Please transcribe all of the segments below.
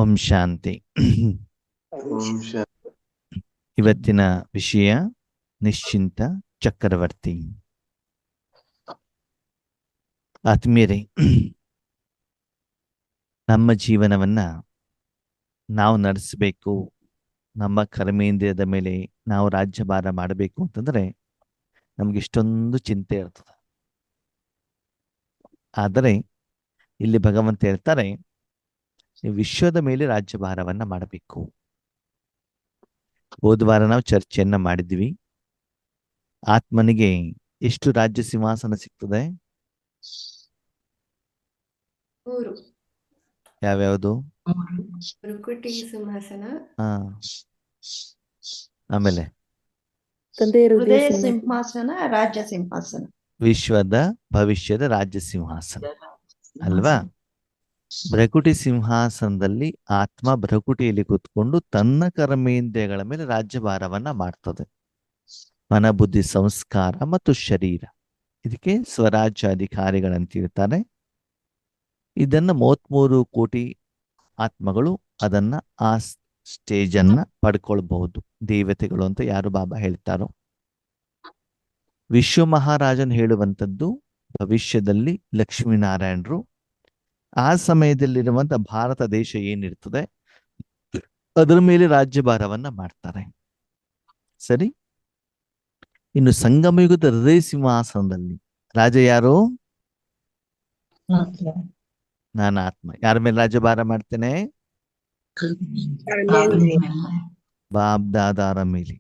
ಓಂ ಶಾಂತಿ. ಓಂ ಶಾಂತಿ. ಇವತ್ತಿನ ವಿಷಯ ನಿಶ್ಚಿಂತ ಚಕ್ರವರ್ತಿ. ಆತ್ಮೀಯರೇ, ನಮ್ಮ ಜೀವನವನ್ನ ನಾವು ನಡೆಸಬೇಕು, ನಮ್ಮ ಕರ್ಮೇಂದ್ರಿಯದ ಮೇಲೆ ನಾವು ರಾಜ್ಯಭಾರ ಮಾಡಬೇಕು ಅಂತಂದ್ರೆ ನಮ್ಗೆ ಇಷ್ಟೊಂದು ಚಿಂತೆ ಇರ್ತದೆ. ಆದರೆ ಇಲ್ಲಿ ಭಗವಂತ ಹೇಳ್ತಾರೆ, ನೀವು ವಿಶ್ವದ ಮೇಲೆ ರಾಜ್ಯಭಾರವನ್ನ ಮಾಡಬೇಕು. ಹೋದ ವಾರ ನಾವು ಚರ್ಚೆಯನ್ನ ಮಾಡಿದ್ವಿ. ಆತ್ಮನಿಗೆ ಎಷ್ಟು ರಾಜ್ಯ ಸಿಂಹಾಸನ ಸಿಗ್ತದೆ? ಯಾವ್ಯಾವುದು? ಸಿಂಹಾಸನ, ಆಮೇಲೆ ಹೃದಯ ಸಿಂಹಾಸನ, ರಾಜ್ಯ ಸಿಂಹಾಸನ, ವಿಶ್ವದ ಭವಿಷ್ಯದ ರಾಜ್ಯ ಸಿಂಹಾಸನ ಅಲ್ವಾ? ಭ್ರಕುಟಿ ಸಿಂಹಾಸನದಲ್ಲಿ ಆತ್ಮ ಭ್ರಕುಟಿಯಲ್ಲಿ ಕೂತ್ಕೊಂಡು ತನ್ನ ಕರ್ಮೇಂದ್ರಿಯಗಳ ಮೇಲೆ ರಾಜ್ಯಭಾರವನ್ನ ಮಾಡ್ತದೆ. ಮನ, ಬುದ್ಧಿ, ಸಂಸ್ಕಾರ ಮತ್ತು ಶರೀರ, ಇದಕ್ಕೆ ಸ್ವರಾಜ್ಯಾಧಿಕಾರಿಗಳಂತ ಇರ್ತಾರೆ. ಇದನ್ನ 33 ಕೋಟಿ ಆತ್ಮಗಳು ಅದನ್ನ ಆ ಸ್ಟೇಜ್ ಅನ್ನ ಪಡ್ಕೊಳ್ಬಹುದು. ದೇವತೆಗಳು ಅಂತ ಯಾರು ಬಾಬಾ ಹೇಳ್ತಾರೋ. ವಿಶ್ವ ಮಹಾರಾಜನ್ ಹೇಳುವಂಥದ್ದು ಭವಿಷ್ಯದಲ್ಲಿ ಲಕ್ಷ್ಮೀನಾರಾಯಣರು ಆ ಸಮಯದಲ್ಲಿರುವಂತ ಭಾರತ ದೇಶ ಏನಿರ್ತದೆ ಅದರ ಮೇಲೆ ರಾಜ್ಯಭಾರವನ್ನ ಮಾಡ್ತಾರೆ. ಸರಿ. ಇನ್ನು ಸಂಗಮಯುಗದ ಹೃದಯ ಸಿಂಹಾಸನದಲ್ಲಿ ರಾಜ ಯಾರು? ನಾನು ಆತ್ಮ. ಯಾರ ಮೇಲೆ ರಾಜ್ಯಭಾರ ಮಾಡ್ತೇನೆ? ಬಾಬ್ ದಾದಾರ ಮೇಲೆ.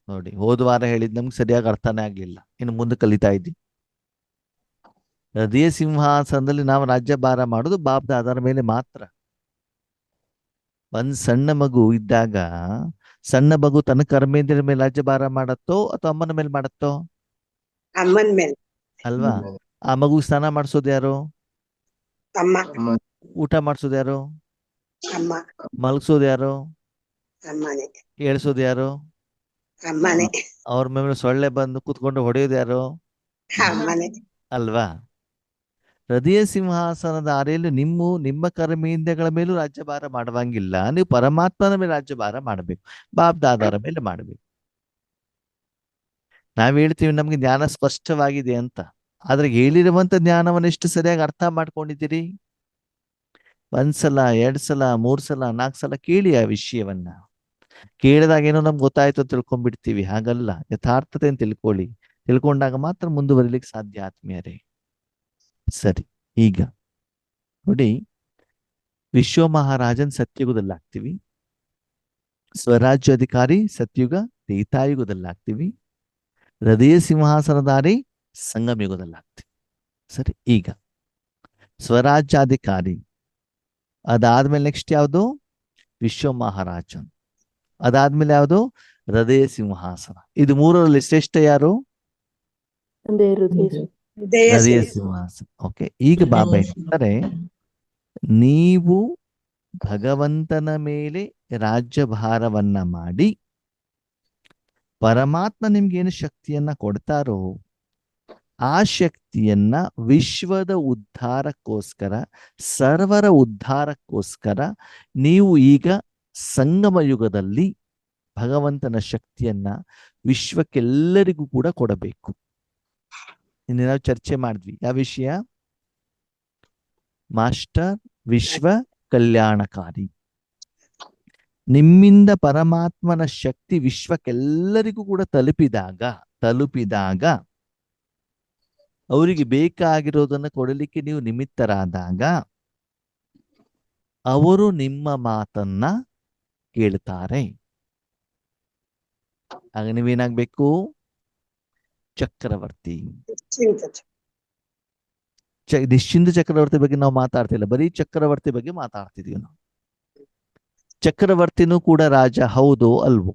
ನೋಡಿ, ಹೋದ ವಾರ ಹೇಳಿದ್ ನಮ್ಗೆ ಸರಿಯಾಗಿ ಅರ್ಥನೇ ಆಗ್ಲಿಲ್ಲ, ಇನ್ನು ಮುಂದೆ ಕಲಿತಾ ಇದ್ದೀವಿ. ಹೃದಯ ಸಿಂಹಾಸನದಲ್ಲಿ ನಾವು ರಾಜ್ಯಭಾರ ಮಾಡೋದು ಬಾಬ್ ದಾದಾರ ಮೇಲೆ ಮಾತ್ರ. ಒಂದ್ ಸಣ್ಣ ಮಗು ಇದ್ದಾಗ ಸಣ್ಣ ಮಗು ತನ್ನ ಕರ್ಮೇಂದ್ರಿಯ ಮೇಲೆ ರಾಜ್ಯಭಾರ ಮಾಡತ್ತೋ ಅಥವಾ ಅಮ್ಮನ ಮೇಲೆ ಮಾಡತ್ತೋ? ಅಮ್ಮನ ಮೇಲೆ ಅಲ್ವಾ? ಆ ಮಗು ಸ್ನಾನ ಮಾಡಿಸೋದು ಯಾರು? ಅಮ್ಮ. ಊಟ ಮಾಡಿಸೋದು ಯಾರು? ಅಮ್ಮ. ಮಲಗಿಸೋದು ಯಾರು? ಅಮ್ಮನೇ. ಏಳ್ಸೋದು ಯಾರು? ಅಮ್ಮನೇ. ಅವ್ರ ಮೇಲೆ ಸೊಳ್ಳೆ ಬಂದು ಕೂತ್ಕೊಂಡು ಹೊಡೆಯೋದು ಯಾರು? ಅಮ್ಮನೇ. ಅಲ್ವಾ? ಹೃದಯ ಸಿಂಹಾಸನದ ಆರೆಯಲ್ಲಿ ನಿಮ್ಮ ಕರ್ಮೇಂದ್ರಿಯಗಳ ಮೇಲೂ ರಾಜ್ಯಭಾರ ಮಾಡುವಂಗಿಲ್ಲ. ನೀವು ಪರಮಾತ್ಮನ ಮೇಲೆ ರಾಜ್ಯಭಾರ ಮಾಡಬೇಕು, ಬಾಬ್ ದಾದಾರ ಮೇಲೆ ಮಾಡಬೇಕು. ನಾವ್ ಹೇಳ್ತೀವಿ ನಮ್ಗೆ ಜ್ಞಾನ ಸ್ಪಷ್ಟವಾಗಿದೆ ಅಂತ, ಆದ್ರೆ ಹೇಳಿರುವಂತ ಜ್ಞಾನವನ್ನು ಎಷ್ಟು ಸರಿಯಾಗಿ ಅರ್ಥ ಮಾಡ್ಕೊಂಡಿದ್ದೀರಿ? 1 ಸಲ 2 ಸಲ 3 ಸಲ 4 ಸಲ ಕೇಳಿ ಆ ವಿಷಯವನ್ನ. ಕೇಳಿದಾಗ ಏನೋ ನಮ್ಗೆ ಗೊತ್ತಾಯ್ತು ಅಂತ ತಿಳ್ಕೊಂಡ್ಬಿಡ್ತೀವಿ. ಹಾಗಲ್ಲ, ಯಥಾರ್ಥತೆಯನ್ನು ತಿಳ್ಕೊಂಡಾಗ ಮಾತ್ರ ಮುಂದುವರಿಲಿಕ್ಕೆ ಸಾಧ್ಯ ಆತ್ಮೀಯರೇ. ಸರಿ. ಈಗ ನೋಡಿ, ವಿಶ್ವ ಮಹಾರಾಜನ್ ಸತ್ಯುಗದಲ್ಲಿ ಆಗ್ತೀವಿ, ಸ್ವರಾಜ್ಯಾಧಿಕಾರಿ ಸತ್ಯುಗ ತ್ರೇತಾಯುಗದಲ್ಲಿ ಆಗ್ತೀವಿ, ಹೃದಯ ಸಿಂಹಾಸನಧಾರಿ ಸಂಗಮಯುಗದಲ್ಲಿ ಆಗ್ತೀವಿ. ಸರಿ. ಈಗ ಸ್ವರಾಜ್ಯಾಧಿಕಾರಿ ಅದಾದ್ಮೇಲೆ ನೆಕ್ಸ್ಟ್ ಯಾವುದು? ವಿಶ್ವ ಮಹಾರಾಜನ್. ಅದಾದ್ಮೇಲೆ ಯಾವುದು? ಹೃದಯ ಸಿಂಹಾಸನ. ಇದು ಮೂರರಲ್ಲಿ ಶ್ರೇಷ್ಠ ಯಾರು? ಹೃದಯ ಸಿಂಹಾಸನ. ಓಕೆ. ಈಗ ಬಾಬಾ ಹೇಳ್ತಾರೆ, ನೀವು ಭಗವಂತನ ಮೇಲೆ ರಾಜ್ಯಭಾರವನ್ನ ಮಾಡಿ ಪರಮಾತ್ಮ ನಿಮ್ಗೇನು ಶಕ್ತಿಯನ್ನ ಕೊಡ್ತಾರೋ ಆ ಶಕ್ತಿಯನ್ನ ವಿಶ್ವದ ಉದ್ಧಾರಕ್ಕೋಸ್ಕರ, ಸರ್ವರ ಉದ್ಧಾರಕ್ಕೋಸ್ಕರ ನೀವು ಈಗ ಸಂಗಮ ಯುಗದಲ್ಲಿ ಭಗವಂತನ ಶಕ್ತಿಯನ್ನ ವಿಶ್ವಕ್ಕೆಲ್ಲರಿಗೂ ಕೂಡ ಕೊಡಬೇಕು. ಇನ್ನು ನಾವು ಚರ್ಚೆ ಮಾಡಿದ್ವಿ. ಯಾವ ವಿಷಯ? ಮಾಸ್ಟರ್ ವಿಶ್ವ ಕಲ್ಯಾಣಕಾರಿ. ನಿಮ್ಮಿಂದ ಪರಮಾತ್ಮನ ಶಕ್ತಿ ವಿಶ್ವಕ್ಕೆಲ್ಲರಿಗೂ ಕೂಡ ತಲುಪಿದಾಗ ಅವರಿಗೆ ಬೇಕಾಗಿರೋದನ್ನು ಕೊಡಲಿಕ್ಕೆ ನೀವು ನಿಮಿತ್ತರಾದಾಗ ಅವರು ನಿಮ್ಮ ಮಾತನ್ನ ಕೇಳ್ತಾರೆ. ಆಗ ನೀವೇನಾಗ್ಬೇಕು? ಚಕ್ರವರ್ತಿ. ನಿಶ್ಚಿಂತ ಚಕ್ರವರ್ತಿ ಬಗ್ಗೆ ನಾವು ಮಾತಾಡ್ತಿಲ್ಲ, ಬರೀ ಚಕ್ರವರ್ತಿ ಬಗ್ಗೆ ಮಾತಾಡ್ತಿದೀವಿ ನಾವು. ಚಕ್ರವರ್ತಿನೂ ಕೂಡ ರಾಜ, ಹೌದು ಅಲ್ವೋ?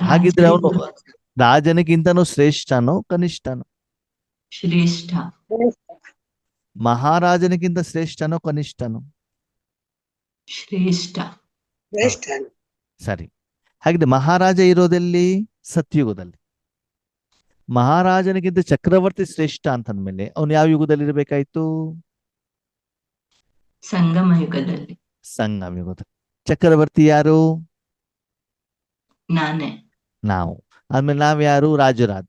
ಹಾಗಿದ್ರೆ ಅವನು ರಾಜನಿಗಿಂತನೂ ಶ್ರೇಷ್ಠನೋ ಕನಿಷ್ಠನೋ? ಶ್ರೇಷ್ಠ. ಮಹಾರಾಜನಿಗಿಂತ ಶ್ರೇಷ್ಠನೋ ಕನಿಷ್ಠನೋ? ಶ್ರೇಷ್ಠ. ಸರಿ. ಹಾಗಿದ್ರೆ ಮಹಾರಾಜ ಇರೋದೆಲ್ಲಿ? ಸತ್ಯುಗದಲ್ಲಿ. ಮಹಾರಾಜನಿಗಿಂತ ಚಕ್ರವರ್ತಿ ಶ್ರೇಷ್ಠ ಅಂತಂದ್ಮೇಲೆ ಅವನು ಯಾವ ಯುಗದಲ್ಲಿ ಇರಬೇಕಾಯ್ತು? ಸಂಗಮ ಯುಗದಲ್ಲಿ. ಸಂಗಮ ಯುಗದಲ್ಲಿ. ಚಕ್ರವರ್ತಿ ಯಾರು? ನಾನೇ. ನಾವು. ಆದ್ಮೇಲೆ ನಾವ್ ಯಾರು? ರಾಜರಾಜ.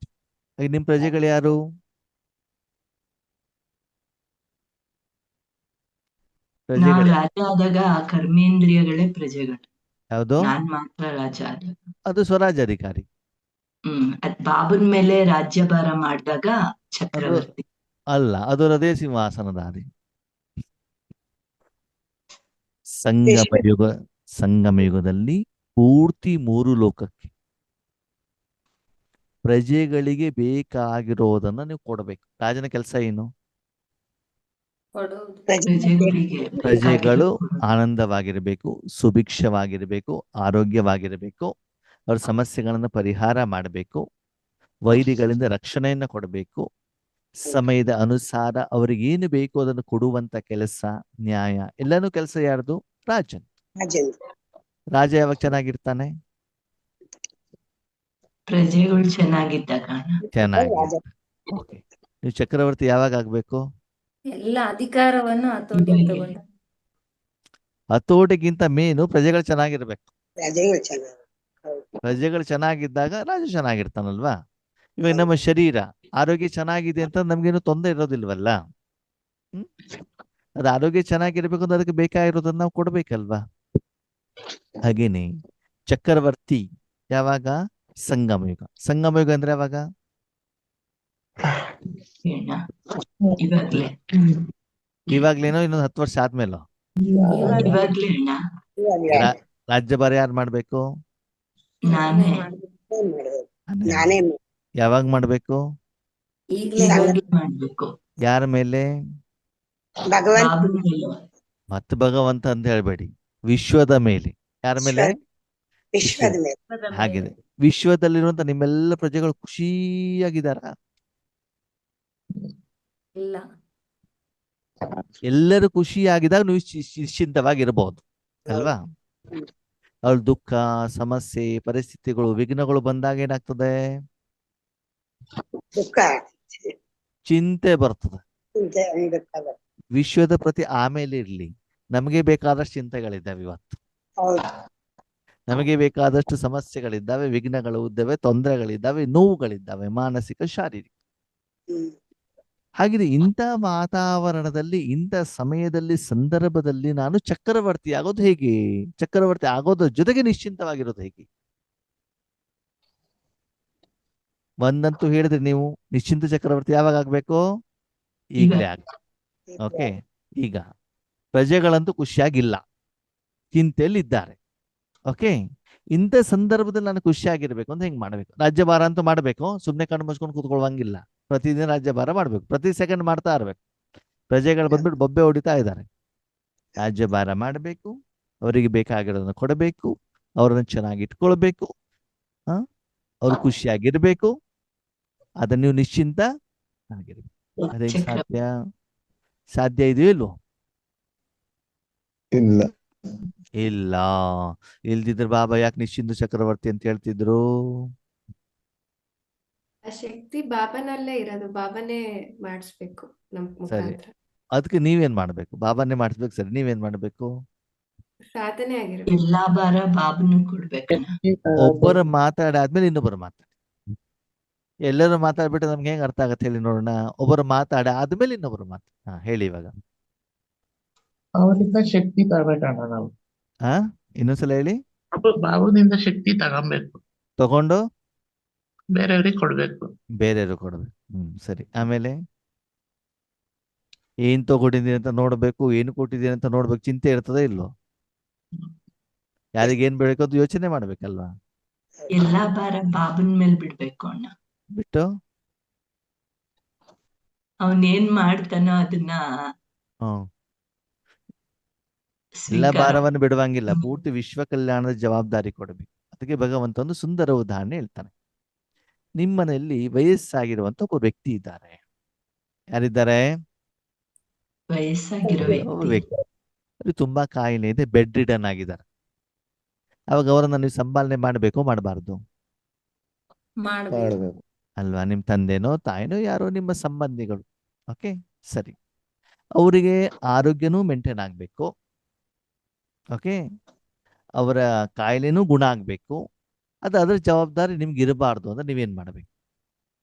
ಈಗ ನಿಮ್ ಪ್ರಜೆಗಳು ಯಾರು? ನಾವು ಪ್ರಜೆಗಳು ರಾಜ ಆದಾಗ ಆ ಕರ್ಮೇಂದ್ರಿಯಗಳೇ ಪ್ರಜೆಗಳು. ಯಾವುದು? ನಾನ್ ಮಾತ್ರ ರಾಜ ಆದಾಗ. ಅದು ಸ್ವರಾಜ್ಯಾಧಿಕಾರಿ. ಅದ್ ಬಾಬನ್ ಮೇಲೆ ರಾಜ್ಯಭಾರ ಮಾಡಿದಾಗ ಚಕ್ರವರ್ತಿ. ಅಲ್ಲ, ಅದು ಹೃದಯ ಸಿಂಹಾಸನಧಾರಿ. ಸಂಗಮ ಯುಗ. ಸಂಗಮ ಯುಗದಲ್ಲಿ ಪೂರ್ತಿ 3 ಲೋಕಕ್ಕೆ ಪ್ರಜೆಗಳಿಗೆ ಬೇಕಾಗಿರೋದನ್ನ ನೀವು ಕೊಡಬೇಕು. ರಾಜನ ಕೆಲಸ ಏನು? ಪ್ರಜೆಗಳಿಗೆ ಪ್ರಜೆಗಳು ಬೇಕಾಗಿರೋದು. ಆನಂದವಾಗಿರಬೇಕು, ಸುಭಿಕ್ಷವಾಗಿರಬೇಕು, ಆರೋಗ್ಯವಾಗಿರಬೇಕು, ಅವ್ರ ಸಮಸ್ಯೆಗಳನ್ನು ಪರಿಹಾರ ಮಾಡಬೇಕು, ವೈರಿಗಳಿಂದ ರಕ್ಷಣೆಯನ್ನು ಕೊಡಬೇಕು, ಸಮಯದ ಅನುಸಾರ ಅವರಿಗೆ ಏನು ಬೇಕು ಅದನ್ನು ಕೊಡುವಂತ ಕೆಲಸ, ನ್ಯಾಯ, ಎಲ್ಲಾನು ಕೆಲಸ ಯಾರ್ದು? ರಾಜನ್. ರಾಜ ಯಾವಾಗ ಚೆನ್ನಾಗಿರ್ತಾನೆ? ಪ್ರಜೆಗಳು ಚೆನ್ನಾಗಿದ್ದಾಗ. ಚೆನ್ನಾಗಿ. ಓಕೆ, ನೀವು ಚಕ್ರವರ್ತಿ ಯಾವಾಗ ಆಗ್ಬೇಕು? ಎಲ್ಲ ಅಧಿಕಾರವನ್ನು ಹತೋಟಿಗೆ ತಗೊಂಡು. ಹತೋಟಿಗಿಂತ ಮೇನು ಪ್ರಜೆಗಳು ಚೆನ್ನಾಗಿರ್ಬೇಕು. ಪ್ರಜೆಗಳು ಚೆನ್ನಾಗಿ. ಪ್ರಜೆಗಳು ಚೆನ್ನಾಗಿದ್ದಾಗ ರಾಜ ಚೆನ್ನಾಗಿರ್ತಾನಲ್ವಾ? ಇವಾಗ ನಮ್ಮ ಶರೀರ ಆರೋಗ್ಯ ಚೆನ್ನಾಗಿದೆ ಅಂತ ನಮ್ಗೇನು ತೊಂದರೆ ಇರೋದಿಲ್ವಲ್ಲ. ಅದು ಆರೋಗ್ಯ ಚೆನ್ನಾಗಿರ್ಬೇಕು ಅಂದ್ರೆ ಅದಕ್ಕೆ ಬೇಕಾಗಿರೋದನ್ನ ನಾವು ಕೊಡ್ಬೇಕಲ್ವಾ? ಹಾಗೇನೆ ಚಕ್ರವರ್ತಿ ಯಾವಾಗ? ಸಂಗಮ ಯುಗ. ಸಂಗಮ ಯುಗ ಅಂದ್ರೆ ಯಾವಾಗ? ಇವಾಗ್ಲೇ. ಇವಾಗ್ಲೇನೋ ಇನ್ನೊಂದು 10 ವರ್ಷ ಆದ್ಮೇಲೋ? ಇವಾಗ್ಲೇ ಅಣ್ಣ. ರಾಜ್ಯಭಾರ ಯಾರು ಮಾಡ್ಬೇಕು? ನಾನೇ. ನಾನೇ ಯಾವಾಗ ಮಾಡ್ಬೇಕು? ಇವಾಗ್ಲೇ ಮಾಡ್ಬೇಕು. ಯಾರ ಮೇಲೆ? ಭಗವಂತ ಬಾಬನ್ ಮೇಲೆ. ಮತ್ತು ಭಗವಂತ ಅಂತ ಹೇಳ್ಬೇಡಿ, ವಿಶ್ವದ ಮೇಲೆ. ಯಾರ ಮೇಲೆ? ವಿಶ್ವದ ಮೇಲೆ. ಹಾಗಿದೆ. ವಿಶ್ವದಲ್ಲಿರುವಂತ ನಿಮ್ಮೆಲ್ಲ ಪ್ರಜೆಗಳು ಖುಷಿಯಾಗಿದ್ದಾರ? ಇಲ್ಲ. ಎಲ್ಲರೂ ಖುಷಿಯಾಗಿದ್ದಾಗ ನೀವು ನಿಶ್ಚಿಂತವಾಗಿರಬಹುದು ಅಲ್ವಾ? ಅವ್ರ ದುಃಖ, ಸಮಸ್ಯೆ, ಪರಿಸ್ಥಿತಿಗಳು, ವಿಘ್ನಗಳು ಬಂದಾಗ ಏನಾಗ್ತದೆ? ದುಃಖ, ಚಿಂತೆ ಬರ್ತದೆ. ಚಿಂತೆ, ದುಃಖ ಬರ್ತದೆ. ವಿಶ್ವದ ಪ್ರತಿ ಆಮೇಲೆ ಇರ್ಲಿ, ನಮಗೆ ಬೇಕಾದಷ್ಟು ಚಿಂತೆಗಳಿದ್ದಾವೆ ಇವತ್ತು. ಹೌದು. ನಮಗೆ ಬೇಕಾದಷ್ಟು ಸಮಸ್ಯೆಗಳಿದ್ದಾವೆ, ವಿಘ್ನಗಳು ಇದ್ದಾವೆ, ತೊಂದರೆಗಳಿದ್ದಾವೆ, ನೋವುಗಳಿದ್ದಾವೆ, ಮಾನಸಿಕ, ಶಾರೀರಿಕ. ಹಾಗಿದೆ ಇಂಥ ವಾತಾವರಣದಲ್ಲಿ, ಇಂಥ ಸಮಯದಲ್ಲಿ, ಸಂದರ್ಭದಲ್ಲಿ ನಾನು ಚಕ್ರವರ್ತಿ ಆಗೋದು ಹೇಗೆ? ಚಕ್ರವರ್ತಿ ಆಗೋದ್ರ ಜೊತೆಗೆ ನಿಶ್ಚಿಂತವಾಗಿರೋದು ಹೇಗೆ? ಒಂದಂತೂ ಹೇಳಿದ್ರೆ ನೀವು, ನಿಶ್ಚಿಂತ ಚಕ್ರವರ್ತಿ ಯಾವಾಗ ಆಗ್ಬೇಕು? ಈಗಲೇ ಆಗ. ಓಕೆ, ಈಗ ಪ್ರಜೆಗಳಂತೂ ಖುಷಿಯಾಗಿಲ್ಲ, ಚಿಂತೆಯಲ್ಲಿ ಇದ್ದಾರೆ. ಓಕೆ, ಇಂಥ ಸಂದರ್ಭದಲ್ಲಿ ನಾನು ಖುಷಿಯಾಗಿರ್ಬೇಕು ಅಂತ ಹೆಂಗ್ ಮಾಡ್ಬೇಕು? ರಾಜ್ಯಭಾರ ಅಂತೂ ಮಾಡ್ಬೇಕು, ಸುಮ್ಮನೆ ಕಣ್ಣು ಮುಚ್ಕೊಂಡು ಕೂತ್ಕೊಳ್ಳುವಂಗಿಲ್ಲ. ಪ್ರತಿದಿನ ರಾಜ್ಯಭಾರ ಮಾಡ್ಬೇಕು, ಪ್ರತಿ ಸೆಕೆಂಡ್ ಮಾಡ್ತಾ ಇರ್ಬೇಕು. ಪ್ರಜೆಗಳು ಬಂದ್ಬಿಟ್ಟು ಬೊಬ್ಬೆ ಹೊಡಿತಾ ಇದ್ದಾರೆ. ರಾಜ್ಯಭಾರ ಮಾಡಬೇಕು, ಅವರಿಗೆ ಬೇಕಾಗಿರೋದನ್ನ ಕೊಡಬೇಕು, ಅವ್ರನ್ನ ಚೆನ್ನಾಗಿ ಇಟ್ಕೊಳ್ಬೇಕು, ಅವ್ರು ಖುಷಿಯಾಗಿರ್ಬೇಕು. ಅದನ್ನ ನೀವು ನಿಶ್ಚಿಂತ ಆಗಿರ್ಬೇಕು. ಅದೇ ಸಾಧ್ಯ? ಸಾಧ್ಯ ಇದೆಯೋ ಇಲ್ವೋ? ಇಲ್ಲ. ಇಲ್ಲ. ಇಲ್ದಿದ್ರೆ ಬಾಬಾ ಯಾಕೆ ನಿಶ್ಚಿಂತ ಚಕ್ರವರ್ತಿ ಅಂತ ಹೇಳ್ತಿದ್ರು? ಆ ಶಕ್ತಿ ಬಾಬನಲ್ಲೇ ಇರೋದು, ಬಾಬನೇ ಮಾಡಿಸ್ಬೇಕು ನಮ್ ಸರಿ, ಮುಖಾಂತರ. ಅದಕ್ಕೆ ನೀವೇನ್ ಮಾಡ್ಬೇಕು? ಬಾಬಾನೇ ಮಾಡಿಸ್ಬೇಕು. ಸರಿ, ನೀವೇನ್ ಮಾಡ್ಬೇಕು? ಸಾಧನೆ ಆಗಿರ್ಬೇಕು. ಎಲ್ಲಾ ಭಾರ ಬಾಬನ ಕೊಡ್ಬೇಕಣ್ಣ. ಒಬ್ಬರು ಮಾತಾಡಾದ್ಮೇಲೆ ಇನ್ನೊಬ್ಬರು ಮಾತಾಡಿ. ಎಲ್ಲರೂ ಮಾತಾಡ್ಬಿಟ್ಟು ನಮ್ಗೆ ಹೆಂಗ್ ಅರ್ಥ ಆಗತ್ತೆ ಹೇಳಿ ನೋಡೋಣ? ಒಬ್ಬರು ಮಾತಾಡ ಆದ್ಮೇಲೆ ಇನ್ನೊಬ್ರು ಹೇಳಿ ಇವಾಗ. ಅವರಿಂದ ಶಕ್ತಿ ತಗೋಬೇಕಣ್ಣ ನಾವು. ಇನ್ನೊಂದ್ಸಲ ಹೇಳಿ. ಬಾಬುನಿಂದ ಶಕ್ತಿ ತಗೊಬೇಕು, ತಗೊಂಡು ಬೇರೆಯವ್ರಿಗೆ ಕೊಡ್ಬೇಕು. ಬೇರೆಯವ್ರು ಕೊಡ್ಬೇಕು. ಸರಿ. ಆಮೇಲೆ ಏನ್ ತಗೊಂಡಿದ್ದೀನಿ ಅಂತ ನೋಡ್ಬೇಕು, ಏನು ಕೊಟ್ಟಿದ್ದೀನಿ ಅಂತ ನೋಡ್ಬೇಕು. ಚಿಂತೆ ಇರ್ತದೆ ಇಲ್ಲೋ? ಯಾರಿಗೇನ್ ಬೇಕು ಅದು ಯೋಚನೆ ಮಾಡ್ಬೇಕಲ್ವಾ? ಎಲ್ಲಾ ಭಾರ ಬಾಬನ್ ಮೇಲ್ ಬಿಡ್ಬೇಕು ಅಣ್ಣ. ಬಿಟ್ಟು ಅವನ್ ಏನ್ ಮಾಡ್ತಾನೋ ಅದನ್ನ ಎಲ್ಲ ಭಾರವನ್ನು ಬಿಡುವಂಗಿಲ್ಲ. ಪೂರ್ತಿ ವಿಶ್ವ ಕಲ್ಯಾಣದ ಜವಾಬ್ದಾರಿ ಕೊಡಬೇಕು. ಅದಕ್ಕೆ ಭಗವಂತ ಒಂದು ಸುಂದರ ಉದಾಹರಣೆ ಹೇಳ್ತಾನೆ. ನಿಮ್ಮನೆಯಲ್ಲಿ ವಯಸ್ಸಾಗಿರುವಂತ ಒಬ್ಬ ವ್ಯಕ್ತಿ ಇದ್ದಾರೆ. ಯಾರಿದ್ದಾರೆ? ವಯಸ್ಸಾಗಿರೋ ವ್ಯಕ್ತಿ. ಅವ್ರಿಗೆ ತುಂಬಾ ಕಾಯಿಲೆ ಇದೆ, ಬೆಡ್ ರಿಡನ್ ಆಗಿದ್ದಾರೆ. ಅವಾಗ ಅವರನ್ನ ನೀವು ಸಂಪಾಲನೆ ಮಾಡ್ಬೇಕು, ಮಾಡಬಾರ್ದು? ಮಾಡ್ಬೇಕು. ಅಲ್ವಾ? ನಿಮ್ಮ ತಂದೆನೋ ತಾಯಿನೋ ಯಾರೋ ನಿಮ್ಮ ಸಂಬಂಧಿಗಳು. ಓಕೆ, ಸರಿ. ಅವರಿಗೆ ಆರೋಗ್ಯನೂ ಮೇಂಟೈನ್ ಆಗಬೇಕು. ಓಕೆ, ಅವರ ಕಾಯಿಲೆನೂ ಗುಣ ಆಗಬೇಕು. ಅದರ ಜವಾಬ್ದಾರಿ ನಿಮ್ಗೆ ಇರಬಾರ್ದು ಅಂದ್ರೆ ನೀವೇನ್ ಮಾಡಬೇಕು?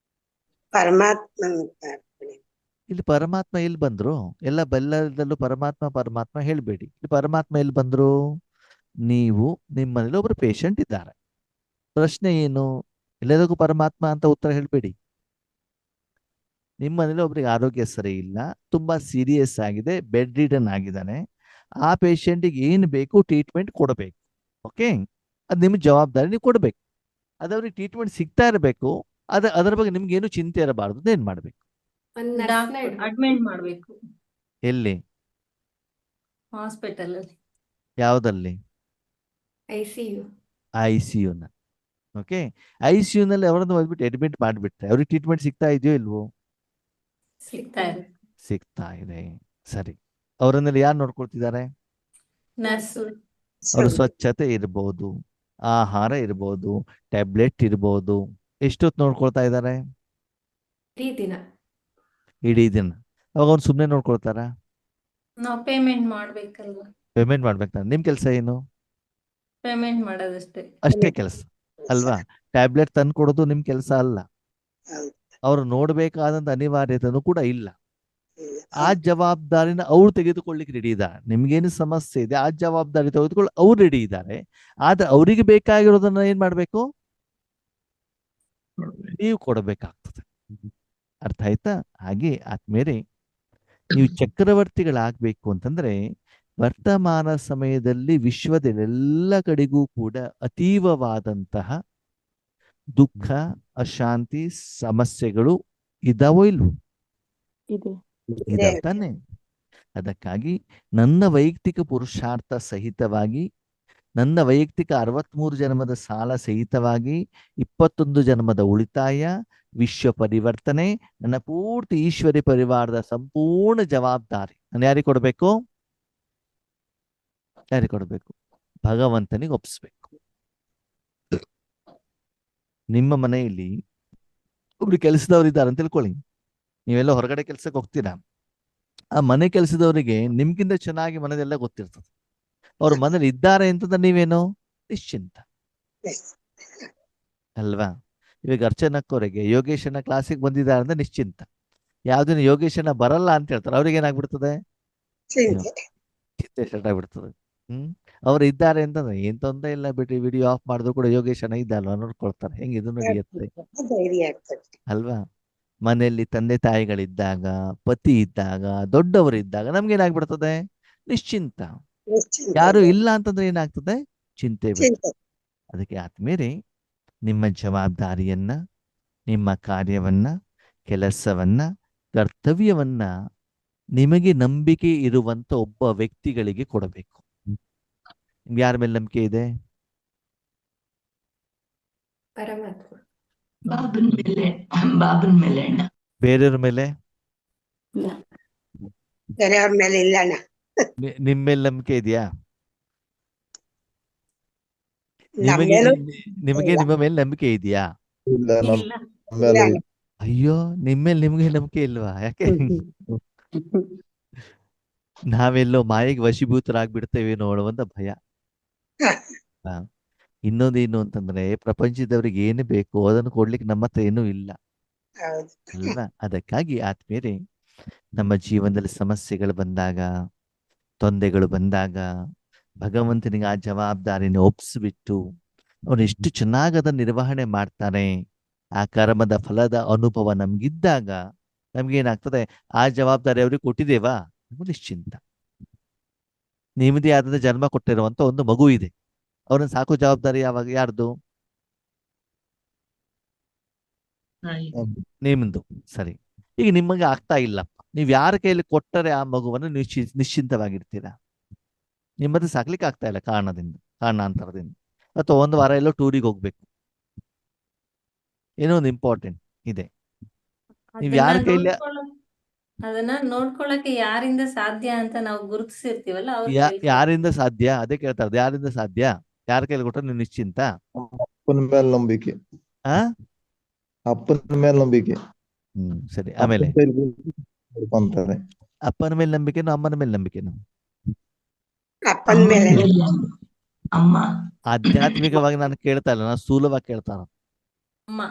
ಪರಮಾತ್ಮ ಇಲ್ಲಿ ಪರಮಾತ್ಮ ಎಲ್ಲಿ ಬಂದ್ರು? ಎಲ್ಲದಲ್ಲೂ ಪರಮಾತ್ಮ ಪರಮಾತ್ಮ ಹೇಳ್ಬೇಡಿ. ಇಲ್ಲಿ ಪರಮಾತ್ಮ ಎಲ್ಲಿ ಬಂದ್ರು? ನೀವು ನಿಮ್ಮನೇಲಿ ಒಬ್ರು ಪೇಷಂಟ್ ಇದ್ದಾರೆ. ಪ್ರಶ್ನೆ ಏನು? ಎಲ್ಲದಕ್ಕೂ ಪರಮಾತ್ಮ ಅಂತ ಉತ್ತರ ಹೇಳ್ಬೇಡಿ. ನಿಮ್ಮನೇಲಿ ಒಬ್ರಿಗೆ ಆರೋಗ್ಯ ಸರಿ ಇಲ್ಲ, ತುಂಬಾ ಸೀರಿಯಸ್ ಆಗಿದೆ, ಬೆಡ್ ರಿಡನ್ ಆಗಿದ್ದಾನೆ. ಆ ಪೇಷಂಟಿಗೆ ಏನು ಬೇಕು ಟ್ರೀಟ್ಮೆಂಟ್ ಕೊಡಬೇಕು. ಓಕೆ, ಅದು ನಿಮ್ಮ ಜವಾಬ್ದಾರಿ, ನೀವು ಕೊಡಬೇಕು. ಅದವ್ರಿಗೆ ಟ್ರೀಟ್ಮೆಂಟ್ ಸಿಗ್ತಾ ಇರಬೇಕು. ಅದರ ಬಗ್ಗೆ ನಿಮ್ಗೆ ಏನು ಚಿಂತೆ ಇರಬಾರ್ದು. ಏನ್ ಮಾಡ್ಬೇಕು? ಒಂದ್ ನರ್ಸ್ನ ಅಡ್ಮಿಟ್ ಮಾಡ್ಬೇಕು ಎಲ್ಲಿ? ಹಾಸ್ಪಿಟಲ್ ಅಲ್ಲಿ. ಯಾವ್ದಲ್ಲಿ? ICU. ICU. ಓಕೆ, ICU ಅವರನ್ನು ಹೋಗ್ಬಿಟ್ಟು ಅಡ್ಮಿಟ್ ಮಾಡಿಬಿಟ್ರೆ ಅವ್ರಿಗೆ ಟ್ರೀಟ್ಮೆಂಟ್ ಸಿಗ್ತಾ ಇದೆಯೋ ಇಲ್ವೋ? ಸಿಗ್ತಾ ಇದೆ. ಸಿಗ್ತಾ ಇದೆ. ಸರಿ. ಅವರನ್ನೆಲ್ಲ ಯಾರು ನೋಡ್ಕೊಳ್ತಿದ್ದಾರೆ? ನರ್ಸು. ಅವ್ರ ಸ್ವಚ್ಛತೆ ಇರ್ಬೋದು, ಆಹಾರ ಇರ್ಬೋದು, ಟ್ಯಾಬ್ಲೆಟ್ ಇರ್ಬೋದು. ಎಷ್ಟೊತ್ತು ನೋಡ್ಕೊಳ್ತಾ ಇದ್ದಾರೆ? ಇಡೀ ದಿನ. ಇಡೀ ದಿನ. ಅವಾಗ ಅವ್ನು ಸುಮ್ಮನೆ ನೋಡ್ಕೊಳ್ತಾರ? ನಾವು ಪೇಮೆಂಟ್ ಮಾಡ್ಬೇಕಲ್ವಾ? ಪೇಮೆಂಟ್ ಮಾಡ್ಬೇಕು. ನಿಮ್ ಕೆಲಸ ಏನು? ಪೇಮೆಂಟ್ ಮಾಡೋದಷ್ಟೇ. ಅಷ್ಟೇ ಕೆಲಸ ಅಲ್ವಾ? ಟ್ಯಾಬ್ಲೆಟ್ ತಂದು ಕೊಡೋದು ನಿಮ್ ಕೆಲಸ ಅಲ್ಲ. ಹೌದು. ಅವ್ರು ನೋಡ್ಬೇಕಾದಂತ ಅನಿವಾರ್ಯತೆನೂ ಕೂಡ ಇಲ್ಲ. ಆ ಹೌದು. ಜವಾಬ್ದಾರಿನ ಅವ್ರು ತೆಗೆದುಕೊಳ್ಳಿಕ್ಕೆ ರೆಡಿ ಇದ್ದಾರೆ. ನಿಮ್ಗೇನು ಸಮಸ್ಯೆ ಇದೆ ಆ ಜವಾಬ್ದಾರಿ ತೆಗೆದುಕೊಳ್ಳಿ ಅವ್ರು ರೆಡಿ ಇದ್ದಾರೆ. ಆದ್ರೆ ಅವರಿಗೆ ಬೇಕಾಗಿರೋದನ್ನ ಏನ್ ಮಾಡ್ಬೇಕು? ನೀವು ಕೊಡಬೇಕಾಗ್ತದೆ. ಅರ್ಥ ಆಯ್ತಾ? ಹಾಗೆ ಆದ್ಮೇಲೆ ನೀವು ಚಕ್ರವರ್ತಿಗಳಾಗ್ಬೇಕು ಅಂತಂದ್ರೆ ವರ್ತಮಾನ ಸಮಯದಲ್ಲಿ ವಿಶ್ವದ ಎಲ್ಲ ಕಡೆಗೂ ಕೂಡ ಅತೀವವಾದಂತಹ ದುಃಖ, ಅಶಾಂತಿ, ಸಮಸ್ಯೆಗಳು ಇದಾವೋ ಇಲ್ವೋ? ಇದಾವ್ ತಾನೆ? ಅದಕ್ಕಾಗಿ ನನ್ನ ವೈಯಕ್ತಿಕ ಪುರುಷಾರ್ಥ ಸಹಿತವಾಗಿ, ನನ್ನ ವೈಯಕ್ತಿಕ 63 ಜನ್ಮದ ಸಾಲ ಸಹಿತವಾಗಿ 21 ಜನ್ಮದ ಉಳಿತಾಯ, ವಿಶ್ವ ಪರಿವರ್ತನೆ, ನನ್ನ ಪೂರ್ತಿ ಈಶ್ವರಿ ಪರಿವಾರದ ಸಂಪೂರ್ಣ ಜವಾಬ್ದಾರಿ ನಾನು ಯಾರಿಗೆ ಕೊಡಬೇಕು? ಯಾರಿಗೆ ಕೊಡಬೇಕು? ಭಗವಂತನಿಗೆ ಒಪ್ಪಿಸ್ಬೇಕು. ನಿಮ್ಮ ಮನೆಯಲ್ಲಿ ಒಬ್ರು ಕೆಲಸದವ್ರು ಇದ್ದಾರೆ ಅಂತ ತಿಳ್ಕೊಳ್ಳಿ. ನೀವೆಲ್ಲ ಹೊರಗಡೆ ಕೆಲ್ಸಕ್ಕೆ ಹೋಗ್ತೀರಾ. ಆ ಮನೆ ಕೆಲಸದವರಿಗೆ ನಿಮ್ಗಿಂತ ಚೆನ್ನಾಗಿ ಮನೆದೆಲ್ಲ ಗೊತ್ತಿರ್ತದೆ. ಅವ್ರ ಮನೇಲಿ ಇದ್ದಾರೆ ಅಂತಂದ್ರೆ ನೀವೇನು ನಿಶ್ಚಿಂತ ಅಲ್ವಾ? ಇವಾಗ ಅರ್ಚನಕ್ಕವರಿಗೆ ಯೋಗೇಶನ ಕ್ಲಾಸಿಗೆ ಬಂದಿದ್ದಾರೆ ಅಂದ್ರೆ ನಿಶ್ಚಿಂತ. ಯಾವ್ದಿನ ಯೋಗೇಶನ ಬರಲ್ಲ ಅಂತ ಹೇಳ್ತಾರೆ, ಅವ್ರಿಗೆ ಏನಾಗ್ಬಿಡ್ತದೆ? ಚಿಂತೆ ಸ್ಟಾರ್ಟ್ ಆಗ್ಬಿಡ್ತದೆ. ಅವ್ರು ಇದ್ದಾರೆ ಅಂತಂದ್ರೆ ಏನ್ ತೊಂದರೆ ಇಲ್ಲ ಬಿಟ್ರಿ, ವಿಡಿಯೋ ಆಫ್ ಮಾಡಿದ್ರು ಕೂಡ ಯೋಗೇಶನ ಇದ್ದಲ್ವಾ ನೋಡ್ಕೊಳ್ತಾರೆ. ಹೆಂಗ್ ಇದು ನಡೆಯುತ್ತೆ ಅಲ್ವಾ? ಮನೆಯಲ್ಲಿ ತಂದೆ ತಾಯಿಗಳಿದ್ದಾಗ, ಪತಿ ಇದ್ದಾಗ, ದೊಡ್ಡವರಿದ್ದಾಗ ನಮ್ಗೇನಾಗ್ಬಿಡ್ತದೆ? ನಿಶ್ಚಿಂತ. ಯಾರು ಇಲ್ಲ ಅಂತಂದ್ರೆ ಏನಾಗ್ತದೆ? ಚಿಂತೆ ಬಿಡ್ತದೆ. ಅದಕ್ಕೆ ಆದ್ಮೇಲೆ ನಿಮ್ಮ ಜವಾಬ್ದಾರಿಯನ್ನ, ನಿಮ್ಮ ಕಾರ್ಯವನ್ನ, ಕೆಲಸವನ್ನ, ಕರ್ತವ್ಯವನ್ನ ನಿಮಗೆ ನಂಬಿಕೆ ಇರುವಂತ ಒಬ್ಬ ವ್ಯಕ್ತಿಗಳಿಗೆ ಕೊಡಬೇಕು. ನಿಮ್ಗೆ ಯಾರ ಮೇಲೆ ನಂಬಿಕೆ ಇದೆ? ಪರಮಾತ್ಮ. ಬಾಬನ್ ಮೇಲೆ ಅಣ್ಣ. ಬೇರೆಯವ್ರ ಮೇಲೆ? ಬೇರೆಯವ್ರ ಮೇಲೆ ಇಲ್ಲ ಅಣ್ಣ. ನಿಮ್ಮ ಮೇಲೆ ನಂಬಿಕೆ ಇದೆಯಾ? ನಮ್ಮೇಲೂ ನಿಮಗೆ ಇಲ್ಲ. ನಿಮ್ಮ ಮೇಲೆ ನಂಬಿಕೆ ಇದೆಯಾ? ಇಲ್ಲ ಇಲ್ಲ. ನಮ್ಮೇಲೆ ಇಲ್ಲ. ಅಯ್ಯೋ, ನಿಮ್ಮೇಲೆ ನಿಮ್ಗೆ ನಂಬಿಕೆ ಇಲ್ವಾ? ಯಾಕೆ? ನಾವೆಲ್ಲೋ ಮಾಯೆಗೆ ವಶೀಭೂತರಾಗ್ಬಿಡ್ತೇವೆ ನೋಡುವಂತ ಭಯ. ಇನ್ನೊಂದೇನು ಅಂತಂದ್ರೆ ಪ್ರಪಂಚದವ್ರಿಗೆ ಏನು ಬೇಕು ಅದನ್ನು ಕೊಡ್ಲಿಕ್ಕೆ ನಮ್ಮ ಹತ್ರ ಏನೂ ಇಲ್ಲ ಹೌದು. ಅಲ್ವಾ? ಅದಕ್ಕಾಗಿ ಆದ್ಮೇಲೆ ನಮ್ಮ ಜೀವನದಲ್ಲಿ ಸಮಸ್ಯೆಗಳು ಬಂದಾಗ, ತೊಂದರೆಗಳು ಬಂದಾಗ ಭಗವಂತನಿಗೆ ಆ ಜವಾಬ್ದಾರಿನ ಒಪ್ಪಿಸ್ಬಿಟ್ಟು ಅವನು ಎಷ್ಟು ಚೆನ್ನಾಗಿ ಅದನ್ನ ನಿರ್ವಹಣೆ ಮಾಡ್ತಾನೆ, ಆ ಕರ್ಮದ ಫಲದ ಅನುಭವ ನಮ್ಗಿದ್ದಾಗ ನಮ್ಗೇನಾಗ್ತದೆ? ಆ ಜವಾಬ್ದಾರಿ ಅವ್ರಿಗೆ ಕೊಟ್ಟಿದ್ದೇವಾ? ನಿಶ್ಚಿಂತ. ನಿಮ್ಮದೇ ಆದ ಜನ್ಮ ಕೊಟ್ಟಿರುವಂತ ಒಂದು ಮಗು ಇದೆ, ಅವ್ರನ್ನ ಸಾಕೋ ಜವಾಬ್ದಾರಿ ಯಾರ್ದು? ನಿಮ್ದು. ಸರಿ, ಈಗ ನಿಮಗೆ ಆಗ್ತಾ ಇಲ್ಲಪ್ಪ, ನೀವ್ ಯಾರ ಕೈಯಲ್ಲಿ ಕೊಟ್ಟರೆ ಆ ಮಗುವನ್ನು ನಿಶ್ಚಿಂತವಾಗಿರ್ತೀರಾ? ನಿಮ್ಮದು ಸಾಕ್ಲಿಕ್ಕೆ ಆಗ್ತಾ ಇಲ್ಲ ಕಾರಣಾಂತರದಿಂದ, ಅಥವಾ ಒಂದು ವಾರ ಎಲ್ಲೋ ಟೂರಿಗೆ ಹೋಗ್ಬೇಕು, ಏನೋ ಒಂದು ಇಂಪಾರ್ಟೆಂಟ್ ಇದೆ. ನೀವ್ ಯಾರ ಕೈಲಿ ಅದನ್ನ ನೋಡ್ಕೊಳಕ್ಕೆ ಯಾರಿಂದ ಸಾಧ್ಯ ಅಂತ ನಾವು ಗುರುತಿಸಿರ್ತೀವಲ್ಲ ಅವ್ರ ಯಾರಿಂದ ಸಾಧ್ಯ? ಅದೇ ಕೇಳ್ತಾ ಇರೋದು, ಯಾರಿಂದ ಸಾಧ್ಯ? ಯಾರ ಕೈಲಿ ಕೊಟ್ಟರೆ ನೀವು ನಿಶ್ಚಿಂತ? ಅಪ್ಪನ ಮೇಲೆ ನಂಬಿಕೆ. ಆ ಅಪ್ಪನ ಮೇಲೆ ನಂಬಿಕೆ. ಸರಿ. ಅಪ್ಪನ ಆಮೇಲೆ ಕೈಲಿ ನೋಡ್ಕೊಂತಾರೆ. ಅಪ್ಪನ ಮೇಲೆ ನಂಬಿಕೆನೋ ಅಮ್ಮನ ಮೇಲೆ ನಂಬಿಕೆನೋ? ಅಪ್ಪನ ಮೇಲೆ ಅಮ್ಮ ಆಧ್ಯಾತ್ಮಿಕವಾಗಿ ನಾನು ಕೇಳ್ತಾ ಇಲ್ಲ, ನಾನು ಸ್ಥೂಲವಾಗಿ ಕೇಳ್ತಾ ಇರೋದು. ಅಮ್ಮ.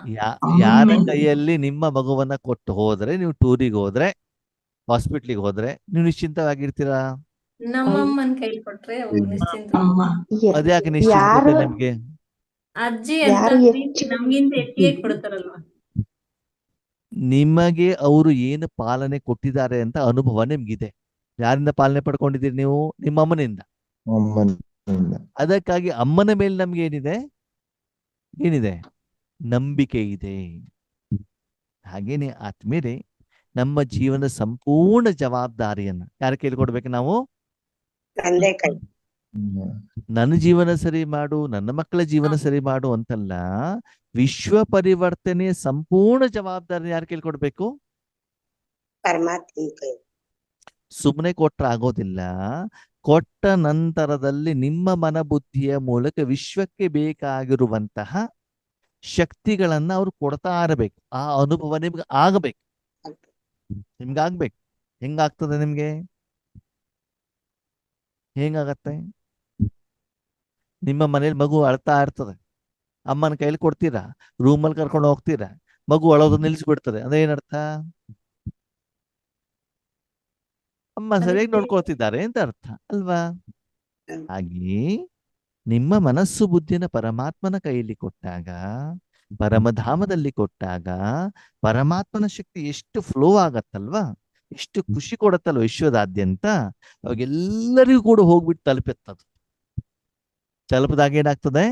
ಯಾರ ಮೇಲೆ. ಕೈಯಲ್ಲಿ ನಿಮ್ಮ ಮಗುವನ್ನ ಕೊಟ್ಟು ಹೋದ್ರೆ, ನೀವು ಟೂರಿಗೆ ಹೋದ್ರೆ, ಹಾಸ್ಪಿಟ್ಲಿಗೆ ಹೋದ್ರೆ ನೀವು ನಿಶ್ಚಿಂತವಾಗಿರ್ತೀರಾ? ನಮ್ಮಮ್ಮನ್ ಕೈ ಕೊಟ್ರೆ ಅವ್ರು ನಿಶ್ಚಿಂತ. ಅಮ್ಮ ಅದ್ಯಾಕೆ ನಿಶ್ಚಿಂತತೆ ನಿಮ್ಗೆ? ಅಜ್ಜಿ ಅಂತ ಪ್ರೀತಿ ನಮ್ಗಿಂತ ಹೆಚ್ಚಿಗೆ ಕೊಡ್ತಾರಲ್ವಾ. ನಿಮಗೆ ಅವರು ಏನು ಪಾಲನೆ ಕೊಟ್ಟಿದ್ದಾರೆ ಅಂತ ಅನುಭವ ನಿಮ್ಗಿದೆ. ಯಾರಿಂದ ಪಾಲನೆ ಪಡ್ಕೊಂಡಿದ್ದೀರಿ ನೀವು? ನಿಮ್ಮ ಅಮ್ಮನಿಂದ. ಅಮ್ಮನಿಂದ. ಅದಕ್ಕಾಗಿ ಅಮ್ಮನ ಮೇಲೆ ನಮ್ಗೆ ಏನಿದೆ? ನಂಬಿಕೆ ಇದೆ. ಹಾಗೇನೆ ಆತ್ಮೀಯರೇ, ನಮ್ಮ ಜೀವನದ ಸಂಪೂರ್ಣ ಜವಾಬ್ದಾರಿಯನ್ನ ಯಾರ ಕೈಲಿ ಕೊಡ್ಬೇಕು ನಾವು? ತಂದೆ ಕೈ. ನನ್ನ ಜೀವನ ಸರಿ ಮಾಡು, ನನ್ನ ಮಕ್ಕಳ ಜೀವನ ಸರಿ ಮಾಡು ಅಂತಲ್ಲ, ವಿಶ್ವ ಪರಿವರ್ತನೆಯ ಸಂಪೂರ್ಣ ಜವಾಬ್ದಾರಿ ಯಾರ ಕೈಲಿ ಕೊಡ್ಬೇಕು? ಪರಮಾತ್ಮನ ಕೈ. ಸುಮ್ಮನೆ ಕೊಟ್ರೆ ಆಗೋದಿಲ್ಲ. ಕೊಟ್ಟ ನಂತರದಲ್ಲಿ ನಿಮ್ಮ ಮನಬುದ್ಧಿಯ ಮೂಲಕ ವಿಶ್ವಕ್ಕೆ ಬೇಕಾಗಿರುವಂತಹ ಶಕ್ತಿಗಳನ್ನ ಅವ್ರು ಕೊಡ್ತಾ ಇರಬೇಕು. ಆ ಅನುಭವ ನಿಮ್ಗೆ ಆಗಬೇಕು. ನಿಮ್ಗಾಗ್ಬೇಕು. ಹೆಂಗಾಗ್ತದೆ ನಿಮ್ಗೆ? ಹೆಂಗಾಗತ್ತೆ? ನಿಮ್ಮ ಮನೇಲಿ ಮಗು ಅಳ್ತಾ ಇರ್ತದೆ, ಅಮ್ಮನ ಕೈಲಿ ಕೊಡ್ತೀರಾ, ರೂಮಲ್ಲಿ ಕರ್ಕೊಂಡು ಹೋಗ್ತೀರಾ, ಮಗು ಅಳೋದು ನಿಲ್ಲಿಸ್ಬಿಡ್ತದೆ, ಅಂದ್ರೆ ಏನರ್ಥ? ಅಮ್ಮ ಸರಿಯಾಗಿ ನೋಡ್ಕೊಳ್ತಿದ್ದಾರೆ ಅಂತ ಅರ್ಥ ಅಲ್ವಾ? ಹಾಗೆಯೇ ನಿಮ್ಮ ಮನಸ್ಸು ಬುದ್ಧಿನ ಪರಮಾತ್ಮನ ಕೈಯಲ್ಲಿ ಕೊಟ್ಟಾಗ, ಪರಮಧಾಮದಲ್ಲಿ ಕೊಟ್ಟಾಗ, ಪರಮಾತ್ಮನ ಶಕ್ತಿ ಎಷ್ಟು ಫ್ಲೋ ಆಗತ್ತಲ್ವಾ, ಎಷ್ಟು ಖುಷಿ ಕೊಡತ್ತಲ್ವ ವಿಶ್ವದಾದ್ಯಂತ. ಅವಾಗೆಲ್ಲರಿಗೂ ಕೂಡ ಹೋಗ್ಬಿಟ್ಟು ತಲುಪುತ್ತದು. ತಲುಪದಾಗ ಏನಾಗ್ತದೆ?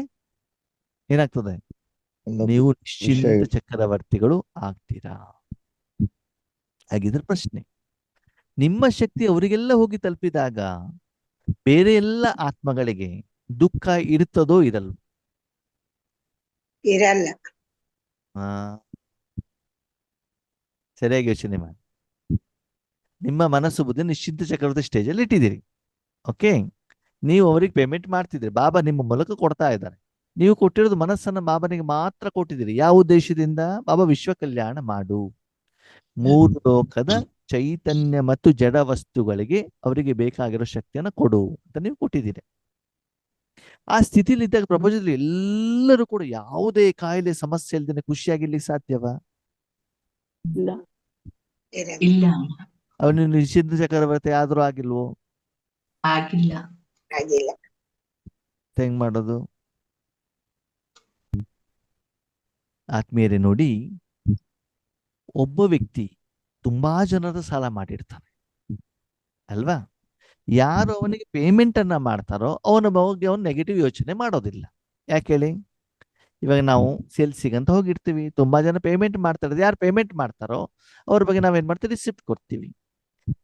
ನೀವು ನಿಶ್ಚಿಂತ ಚಕ್ರವರ್ತಿಗಳು ಆಗ್ತೀರಾ. ಹಾಗಿದ್ರೆ ಪ್ರಶ್ನೆ, ನಿಮ್ಮ ಶಕ್ತಿ ಅವರಿಗೆಲ್ಲ ಹೋಗಿ ತಲುಪಿದಾಗ ಬೇರೆ ಎಲ್ಲ ಆತ್ಮಗಳಿಗೆ ದುಃಖ ಇರುತ್ತದೋ ಇರಲ್ಲ? ಇರಲ್ಲ. ಸರಿಯಾಗಿ ಯೋಚನೆ ಮಾಡಿ. ನಿಮ್ಮ ಮನಸ್ಸು ಬುದ್ಧಿ ನಿಶ್ಚಿಂತ ಚಕ್ರವರ್ತಿ ಸ್ಟೇಜಲ್ಲಿ ಇಟ್ಟಿದ್ದೀರಿ. ಓಕೆ, ನೀವು ಅವರಿಗೆ ಪೇಮೆಂಟ್ ಮಾಡ್ತಿದ್ದೀರಿ, ಬಾಬಾ ನಿಮ್ಮ ಮೂಲಕ ಕೊಡ್ತಾ ಇದ್ದಾರೆ. ನೀವು ಕೊಟ್ಟಿರೋದು ಮನಸ್ಸನ್ನ ಬಾಬನಿಗೆ ಮಾತ್ರ ಕೊಟ್ಟಿದ್ದೀರಿ. ಯಾವ ಉದ್ದೇಶದಿಂದ? ಬಾಬಾ ವಿಶ್ವ ಕಲ್ಯಾಣ ಮಾಡು, ಮೂರು ಲೋಕದ ಚೈತನ್ಯ ಮತ್ತು ಜಡ ವಸ್ತುಗಳಿಗೆ ಅವರಿಗೆ ಬೇಕಾಗಿರೋ ಶಕ್ತಿಯನ್ನು ಕೊಡು ಅಂತ ನೀವು ಕೊಟ್ಟಿದ್ದೀರಿ. ಆ ಸ್ಥಿತಿಲಿ ಇದ್ದಾಗ ಪ್ರಪಂಚದಲ್ಲಿ ಎಲ್ಲರೂ ಕೂಡ ಯಾವುದೇ ಕಾಯಿಲೆ ಸಮಸ್ಯೆ ಇಲ್ದೇನೆ ಖುಷಿಯಾಗಿರ್ಲಿಕ್ಕೆ ಸಾಧ್ಯವಾ? ಇಲ್ಲ, ಅವನು ನಿಶ್ಚಿಂತ ಚಕ್ರವರ್ತಿ ಆದ್ರೂ ಆಗಿಲ್ವೋ? ಆಗಿಲ್ಲ. ಆಗಿಲ್ಲ. ಹೆಂಗ್ ಮಾಡೋದು? ಆತ್ಮೀಯರೇ ನೋಡಿ, ಒಬ್ಬ ವ್ಯಕ್ತಿ ತುಂಬಾ ಜನರ ಸಾಲ ಮಾಡಿರ್ತಾನೆ ಅಲ್ವಾ? ಯಾರು ಅವನಿಗೆ ಪೇಮೆಂಟ್ ಅನ್ನ ಮಾಡ್ತಾರೋ ಅವನ ಬಗ್ಗೆ ಅವನು ನೆಗೆಟಿವ್ ಯೋಚನೆ ಮಾಡೋದಿಲ್ಲ. ಯಾಕೆ ಹೇಳಿ? ಇವಾಗ ನಾವು ಸೇಲ್ಸಿಗಂತ ಹೋಗಿರ್ತೀವಿ, ತುಂಬಾ ಜನ ಪೇಮೆಂಟ್ ಮಾಡ್ತಾರೆ. ಯಾರು ಪೇಮೆಂಟ್ ಮಾಡ್ತಾರೋ ಅವ್ರ ಬಗ್ಗೆ ನಾವೇನ್ ಮಾಡ್ತೀವಿ? ರಿಸಿಪ್ಟ್ ಕೊಡ್ತೀವಿ.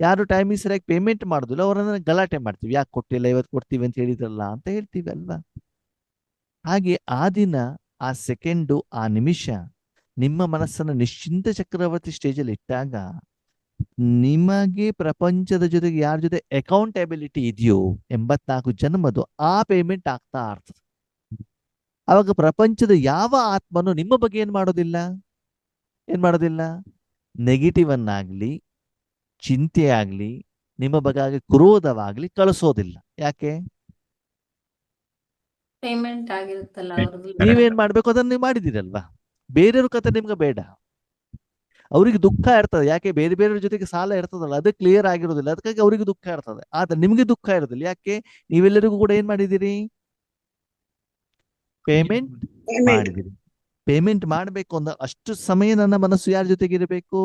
ಯಾರು ಟೈಮಿಗೆ ಸರಿಯಾಗಿ ಪೇಮೆಂಟ್ ಮಾಡೋದಿಲ್ಲ ಅವರನ್ನ ಗಲಾಟೆ ಮಾಡ್ತೀವಿ. ಯಾಕೆ ಕೊಟ್ಟಿಲ್ಲ, ಇವತ್ತು ಕೊಡ್ತೀವಿ ಅಂತ ಹೇಳಿದ್ರಲ್ಲ ಅಂತ ಹೇಳ್ತೀವಿ ಅಲ್ವಾ? ಹಾಗೆ ಆ ದಿನ, ಆ ಸೆಕೆಂಡು, ಆ ನಿಮಿಷ ನಿಮ್ಮ ಮನಸ್ಸನ್ನ ನಿಶ್ಚಿಂತ ಚಕ್ರವರ್ತಿ ಸ್ಟೇಜಲ್ಲಿ ಇಟ್ಟಾಗ ನಿಮಗೆ ಪ್ರಪಂಚದ ಜೊತೆಗೆ ಯಾರ ಜೊತೆ ಅಕೌಂಟಬಿಲಿಟಿ ಇದೆಯೋ 84 ಜನ್ಮದು ಆ ಪೇಮೆಂಟ್ ಆಗ್ತಾ ಇರ್ತದೆ. ಅವಾಗ ಪ್ರಪಂಚದ ಯಾವ ಆತ್ಮನು ನಿಮ್ಮ ಬಗ್ಗೆ ಏನ್ ಮಾಡೋದಿಲ್ಲ, ನೆಗೆಟಿವ್ ಅನ್ನಾಗ್ಲಿ ಚಿಂತೆ ಆಗ್ಲಿ ನಿಮ್ಮ ಬಗ್ಗೆ ಕ್ರೋಧವಾಗ್ಲಿ ಕಳಿಸೋದಿಲ್ಲ. ಯಾಕೆ? ಪೇಮೆಂಟ್ ಆಗಿರುತ್ತಲ್ಲ ಅವ್ರದ್ದು. ನೀವೇನ್ ಮಾಡ್ಬೇಕು ಅದನ್ನ ನೀವು ಮಾಡಿದಿರಲ್ವಾ? ಬೇರೆಯವ್ರ ಕತೆ ನಿಮ್ಗೆ ಬೇಡ. ಅವ್ರಿಗೆ ದುಃಖ ಇರ್ತದೆ. ಯಾಕೆ? ಬೇರೆ ಬೇರೆಯವ್ರ ಜೊತೆಗೆ ಸಾಲ ಇರ್ತದಲ್ಲ, ಅದು ಕ್ಲಿಯರ್ ಆಗಿರೋದಿಲ್ಲ, ಅದಕ್ಕಾಗಿ ಅವ್ರಿಗೆ ದುಃಖ ಇರ್ತದೆ. ಆದ್ರೆ ನಿಮ್ಗೆ ದುಃಖ ಇರೋದಿಲ್ಲ. ಯಾಕೆ? ನೀವೆಲ್ಲರಿಗೂ ಕೂಡ ಏನ್ ಮಾಡಿದಿರಿ? ಪೇಮೆಂಟ್ ಮಾಡಿದಿರಿ. ಪೇಮೆಂಟ್ ಮಾಡ್ಬೇಕು ಅಂದ ಅಷ್ಟು ಸಮಯ ನನ್ನ ಮನಸ್ಸು ಯಾರ ಜೊತೆಗೆ ಇರಬೇಕು?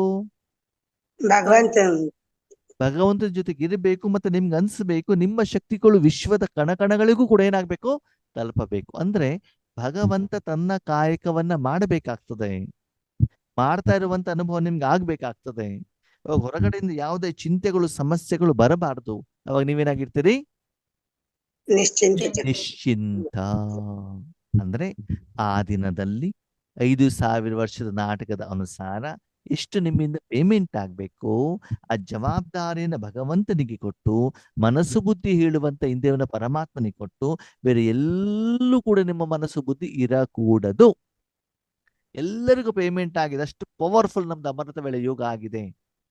ಭಗವಂತನ ಜೊತೆಗೆ ಇರಬೇಕು. ಮತ್ತೆ ನಿಮ್ಗೆ ಅನ್ಸ್ಬೇಕು ನಿಮ್ಮ ಶಕ್ತಿಗಳು ವಿಶ್ವದ ಕಣಕಣಗಳಿಗೂ ಕೂಡ ಏನಾಗ್ಬೇಕು? ತಲುಪಬೇಕು. ಅಂದ್ರೆ ಭಗವಂತ ತನ್ನ ಕಾಯಕವನ್ನ ಮಾಡಬೇಕಾಗ್ತದೆ. ಮಾಡ್ತಾ ಇರುವಂತ ಅನುಭವ ನಿಮ್ಗೆ ಆಗ್ಬೇಕಾಗ್ತದೆ. ಅವಾಗ ಹೊರಗಡೆಯಿಂದ ಯಾವುದೇ ಚಿಂತೆಗಳು ಸಮಸ್ಯೆಗಳು ಬರಬಾರ್ದು. ಅವಾಗ ನೀವೇನಾಗಿರ್ತೀರಿ? ನಿಶ್ಚಿಂತ. ಅಂದ್ರೆ ಆ ದಿನದಲ್ಲಿ 5000 ವರ್ಷದ ನಾಟಕದ ಅನುಸಾರ ಎಷ್ಟು ನಿಮ್ಮಿಂದ ಪೇಮೆಂಟ್ ಆಗ್ಬೇಕು ಆ ಜವಾಬ್ದಾರಿಯನ್ನು ಭಗವಂತನಿಗೆ ಕೊಟ್ಟು, ಮನಸ್ಸು ಬುದ್ಧಿ ಹೇಳುವಂತ ಇಂದೇವನ ಪರಮಾತ್ಮನಿಗೆ ಕೊಟ್ಟು, ಬೇರೆ ಎಲ್ಲೂ ಕೂಡ ನಿಮ್ಮ ಮನಸ್ಸು ಬುದ್ಧಿ ಇರಕೂಡದು. ಎಲ್ಲರಿಗೂ ಪೇಮೆಂಟ್ ಆಗಿದೆ. ಅಷ್ಟು ಪವರ್ಫುಲ್ ನಮ್ದು ಅಮೃತ ವೇಳೆ ಯೋಗ ಆಗಿದೆ.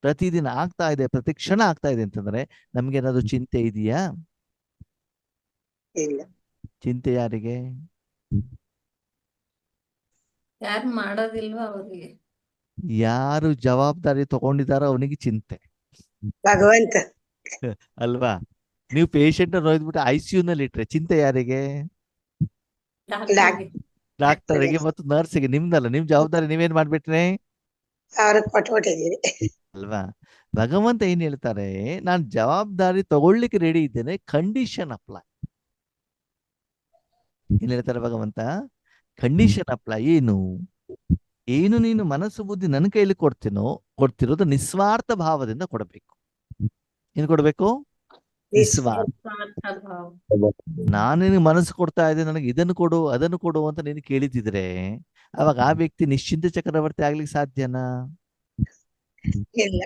ಪ್ರತಿದಿನ ಆಗ್ತಾ ಇದೆ, ಪ್ರತಿ ಕ್ಷಣ ಆಗ್ತಾ ಇದೆ ಅಂತಂದ್ರೆ ನಮ್ಗೇನಾದ್ರು ಚಿಂತೆ ಇದೆಯಾ? ಇಲ್ಲ. ಚಿಂತೆ ಯಾರಿಗೆ? ಯಾರು ಮಾಡೋದಿಲ್ವಾ ಅವ್ರಿಗೆ? ಯಾರು ಜವಾಬ್ದಾರಿ ತಗೊಂಡಿದಾರೋ ಅವನಿಗೆ ಚಿಂತೆ ಭಗವಂತ. ಅಲ್ವಾ? ನೀವು ಪೇಷಂಟ್ ನೋಡ್ಬಿಟ್ಟು ICU ನಲ್ಲಿ ಇಟ್ರೆ ಚಿಂತೆ ಯಾರಿಗೆ? ಡಾಕ್ಟರ್ಗೆ. ಡಾಕ್ಟರಿಗೆ ಮತ್ತು ನರ್ಸಿಗೆ. ನಿಮ್ದಲ್ಲ, ನಿಮ್ ಜವಾಬ್ದಾರಿ ನೀವೇನ್ ಮಾಡ್ಬಿಟ್ರೆ ಅವ್ರಿಗೆ ಕೊಟ್ಬಿಟ್ಟಿದ್ದೀರಿ. ಅಲ್ವಾ? ಭಗವಂತ ಏನ್ ಹೇಳ್ತಾರೆ, ನಾನ್ ಜವಾಬ್ದಾರಿ ತಗೊಳ್ಳಿಕ್ಕೆ ರೆಡಿ ಇದ್ದೇನೆ, ಕಂಡೀಷನ್ ಅಪ್ಲೈ. ಏನ್ ಹೇಳ್ತಾರೆ ಭಗವಂತ? Condition apply. ಏನು ನೀನು ಮನಸ್ಸು ಬುದ್ಧಿ ನನ್ನ ಕೈಲಿ ಕೊಡ್ತಿರೋದು ನಿಸ್ವಾರ್ಥ ಭಾವದಿಂದ ಕೊಡಬೇಕು. ಏನ್ ಕೊಡ್ಬೇಕು? ನಿಸ್ವಾರ್ಥ. ಸ್ವಾರ್ಥ ಭಾವ. ನಾನು ನಿನಗೆ ಮನಸ್ಸು ಕೊಡ್ತಾ ಇದ್ದೆ, ನನಗೆ ಇದನ್ನು ಕೊಡು ಅದನ್ನು ಕೊಡು ಅಂತ ನೀನು ಕೇಳಿದಿದ್ರೆ ಅವಾಗ ಆ ವ್ಯಕ್ತಿ ನಿಶ್ಚಿಂತ ಚಕ್ರವರ್ತಿ ಆಗ್ಲಿಕ್ಕೆ ಸಾಧ್ಯನಾ? ಇಲ್ಲ.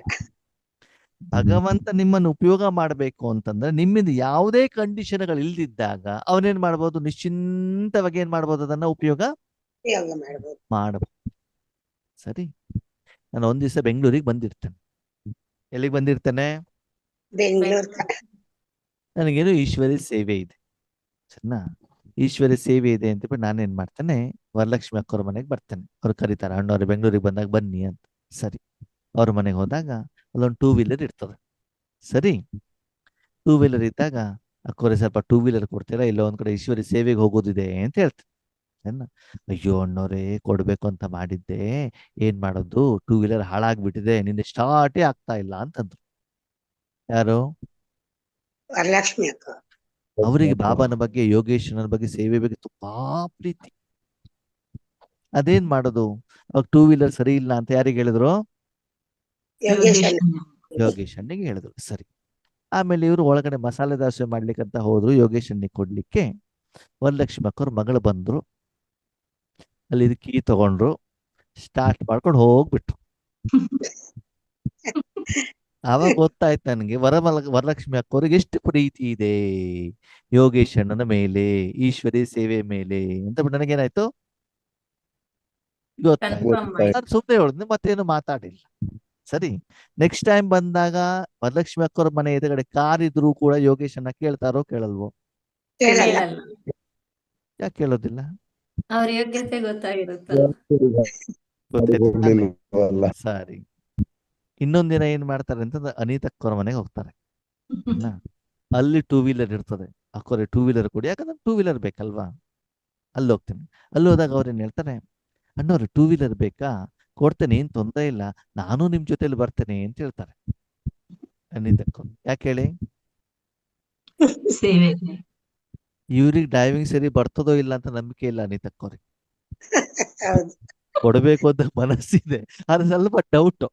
ಭಗವಂತ ನಿಮ್ಮನ್ನು ಉಪಯೋಗ ಮಾಡಬೇಕು ಅಂತಂದ್ರೆ ನಿಮ್ಮಿಂದ ಯಾವುದೇ ಕಂಡೀಷನ್ಗಳು ಇಲ್ದಿದ್ದಾಗ ಅವನೇನ್ ಮಾಡ್ಬೋದು? ನಿಶ್ಚಿಂತವಾಗಿ ಏನ್ ಮಾಡ್ಬೋದು? ಅದನ್ನ ಉಪಯೋಗ ಯೋಗ ಮಾಡ್ಬೋದು. ಮಾಡಬಹುದು. ಸರಿ, ನಾನು ಒಂದ್ ದಿವಸ ಬೆಂಗಳೂರಿಗೆ ಬಂದಿರ್ತೇನೆ. ಎಲ್ಲಿಗೆ ಬಂದಿರ್ತೇನೆ? ಬೆಂಗಳೂರು. ನನಗೇನು ಈಶ್ವರಿ ಸೇವೆ ಇದೆ. ಸರಿನಾ? ಈಶ್ವರಿ ಸೇವೆ ಇದೆ ಅಂತ ಬಿಟ್ಟು ನಾನೇನ್ ಮಾಡ್ತೇನೆ, ವರಲಕ್ಷ್ಮಿ ಅಕ್ಕವ್ರ ಮನೆಗೆ ಬರ್ತೇನೆ. ಅವ್ರು ಕರೀತಾರೆ, ಅಣ್ಣವ್ರು ಬೆಂಗಳೂರಿಗೆ ಬಂದಾಗ ಬನ್ನಿ ಅಂತ. ಸರಿ, ಅವ್ರ ಮನೆಗೆ ಹೋದಾಗ ಅಲ್ಲೊಂದು 2 ವೀಲರ್ ಇರ್ತದೆ. ಸರಿ, 2 ವೀಲರ್ ಇದ್ದಾಗ ಅಕ್ಕವ್ರೆ ಸ್ವಲ್ಪ 2 ವೀಲರ್ ಕೊಡ್ತೀರಾ, ಇಲ್ಲ ಒಂದ್ ಕಡೆ ಈಶ್ವರಿ ಸೇವೆಗೆ ಹೋಗೋದಿದೆ ಅಂತ ಹೇಳ್ತಾರೆ. ಸರಿನಾ? ಅಯ್ಯೋ ಅಣ್ಣವ್ರೆ, ಕೊಡ್ಬೇಕು ಅಂತ ಮಾಡಿದ್ದೆ, ಏನ್ ಮಾಡೋದು, 2 ವೀಲರ್ ಹಾಳಾಗ್ಬಿಟ್ಟಿದೆ, ನಿನ್ನೆ ಸ್ಟಾರ್ಟೇ ಆಗ್ತಾ ಇಲ್ಲ ಅಂತಂದ್ರು. ಯಾರು? ವರಲಕ್ಷ್ಮಿ ಅಕ್ಕ. ಅವರಿಗೆ ಬಾಬಾನ ಬಗ್ಗೆ, ಯೋಗೇಶ್ವರನ ಬಗ್ಗೆ, ಸೇವೆ ಬಗ್ಗೆ ತುಂಬಾ ಪ್ರೀತಿ. ಅದೇನ್ ಮಾಡೋದು? ಅವಾಗ 2 ವೀಲರ್ ಸರಿ ಇಲ್ಲ ಅಂತ ಯಾರಿಗೆ ಹೇಳಿದ್ರು? ಯೋಗೇಶ್ ಅಣ್ಣ. ಯೋಗೇಶ್ ಅಣ್ಣಿಗೆ ಹೇಳಿದ್ರು. ಸರಿ, ಆಮೇಲೆ ಇವರು ಒಳಗಡೆ ಮಸಾಲೆ ದೋಸೆ ಮಾಡ್ಲಿಕ್ಕಂತ ಹೋದ್ರು ಯೋಗೇಶ್ ಅಣ್ಣಿಗೆ ಕೊಡ್ಲಿಕ್ಕೆ. ವರಲಕ್ಷ್ಮಿ ಅಕ್ಕವ್ರ ಮಗಳು ಬಂದ್ರು, ಅಲ್ಲಿ ಇದು ಕೀ ತಗೊಂಡ್ರು, ಸ್ಟಾರ್ಟ್ ಮಾಡ್ಕೊಂಡು ಹೋಗ್ಬಿಟ್ರು. ಅವಾಗ ಗೊತ್ತಾಯ್ತು ನನಗೆ ವರಲಕ್ಷ್ಮಿ ಅಕ್ಕವ್ರಿಗೆ ಎಷ್ಟು ಪ್ರೀತಿ ಇದೆ ಯೋಗೇಶ್ ಅಣ್ಣನ ಮೇಲೆ, ಈಶ್ವರಿ ಸೇವೆ ಮೇಲೆ ಅಂತ ಬಿಟ್ಟು ನನಗೇನಾಯ್ತು ಗೊತ್ತಾಯ್ತು. ಕನ್ಫರ್ಮ್ ಆಯ್ತು. ನಾನು ಸುಮ್ಮನೆ ಹೇಳಿದ್ನಿ, ಮತ್ತೇನು ಮಾತಾಡಿಲ್ಲ. ಸರಿ, ನೆಕ್ಸ್ಟ್ ಟೈಮ್ ಬಂದಾಗ ವರಲಕ್ಷ್ಮಿ ಅಕ್ಕವ್ರ ಮನೆ ಎದುರುಗಡೆ ಕಾರ್ ಇದ್ರು ಕೂಡ ಯೋಗೇಶ್ ಅಣ್ಣ ಕೇಳ್ತಾರೋ ಕೇಳಲ್ವೋ? ಕೇಳಲ್ಲ. ಕೇಳಲ್ಲ. ಯಾಕೆ ಕೇಳೋದಿಲ್ಲ? ಅವ್ರ ಯೋಗ್ಯತೆ ಗೊತ್ತಾಗಿರುತ್ತಲ್ಲ. ಗೊತ್ತಾಯ್ತು ತಾನೇ? ಹೋಗ್ಲಿಲ್ವಲ್ಲ. ಸರಿ, ಇನ್ನೊಂದಿನ ಏನ್ ಮಾಡ್ತಾರೆ ಅಂತಂದ್ರೆ ಅನಿತಾ ಅಕ್ಕವ್ರ ಮನೆಗೆ ಹೋಗ್ತಾರೆ. ಸರಿನಾ? ಅಲ್ಲಿ 2 ವೀಲರ್ ಇರ್ತದೆ. ಅಕ್ಕವ್ರೆ 2 ವೀಲರ್ ಕೊಡಿ, ಯಾಕಂದ್ರೆ 2 ವೀಲರ್ ಬೇಕಲ್ವಾ. ಅಲ್ಲಿ ಹೋಗ್ತೀನಿ. ಅಲ್ಲಿ ಹೋದಾಗ ಅವ್ರೇನ್ ಹೇಳ್ತಾರೆ, ಅಣ್ಣವ್ರೆ 2 ವೀಲರ್ ಬೇಕಾ, ಕೊಡ್ತೇನೆ, ಏನ್ ತೊಂದರೆ ಇಲ್ಲ, ನಾನು ನಿಮ್ ಜೊತೆಲಿ ಬರ್ತೇನೆ ಅಂತ ಹೇಳ್ತಾರೆ ಅನಿತಾ ಅಕ್ಕವ್ರು. ಯಾಕೆ ಹೇಳಿ? ಸೇವೆಗೆ. ಇವ್ರಿಗೆ ಡ್ರೈವಿಂಗ್ ಸರಿ ಬರ್ತದೋ ಇಲ್ಲ ಅಂತ ನಂಬಿಕೆ ಇಲ್ಲ ಅನಿತಾ ಅಕ್ಕವ್ರಿಗೆ. ಹೌದು. ಕೊಡ್ಬೇಕು ಅಂತ ಮನಸ್ಸಿದೆ, ಆದ್ರೆ ಸ್ವಲ್ಪ ಡೌಟ್.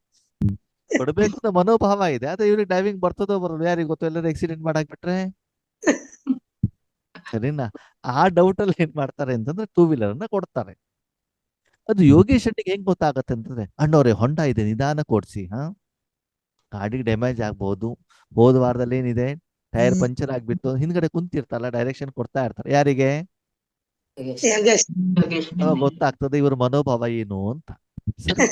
ಕೊಡ್ಬೇಕು ಅಂತ ಮನೋಭಾವ ಇದೆ, ಆದ್ರೆ ಇವ್ರಿಗೆ ಡ್ರೈವಿಂಗ್ ಬರ್ತದೋ ಬರೋದು ಯಾರಿಗೆ ಗೊತ್ತು? ಎಲ್ಲರೂ ಆಕ್ಸಿಡೆಂಟ್ ಮಾಡಾಕ್ಬಿಟ್ರೆ ಸರಿನಾ? ಆ ಡೌಟ್ ಅಲ್ಲಿ ಏನ್ ಮಾಡ್ತಾರೆ ಅಂತಂದ್ರೆ 2 ವೀಲರ್ ಅನ್ನ ಕೊಡ್ತಾರೆ. ಅದು ಯೋಗೇಶ್ ಅಣ್ಣಿಗೆ ಹೆಂಗ್ ಗೊತ್ತಾಗತ್ತೆ ಅಂತಂದ್ರೆ, ಅಣ್ಣವ್ರೆ ಹೊಂಡ ಇದೆ, ನಿಧಾನ ಕೊಡ್ಸಿ, ಗಾಡಿಗೆ ಡ್ಯಾಮೇಜ್ ಆಗ್ಬಹುದು, ಹೋದ ವಾರದಲ್ಲಿ ಏನಿದೆ ಟೈರ್ ಪಂಚರ್ ಆಗ್ಬಿಟ್ಟು ಹಿಂದ್ಗಡೆ ಕುಂತಿರ್ತಾರಲ್ಲ, ಡೈರೆಕ್ಷನ್ ಕೊಡ್ತಾ ಇರ್ತಾರೆ. ಯಾರಿಗೆ? ಯೋಗೇಶ್. ಯೋಗೇಶ್ ಅವಾಗ ಮೇಲೆ. ಗೊತ್ತಾಗ್ತದೆ ಇವ್ರ ಮನೋಭಾವ ಏನು ಅಂತ. ಸರಿ,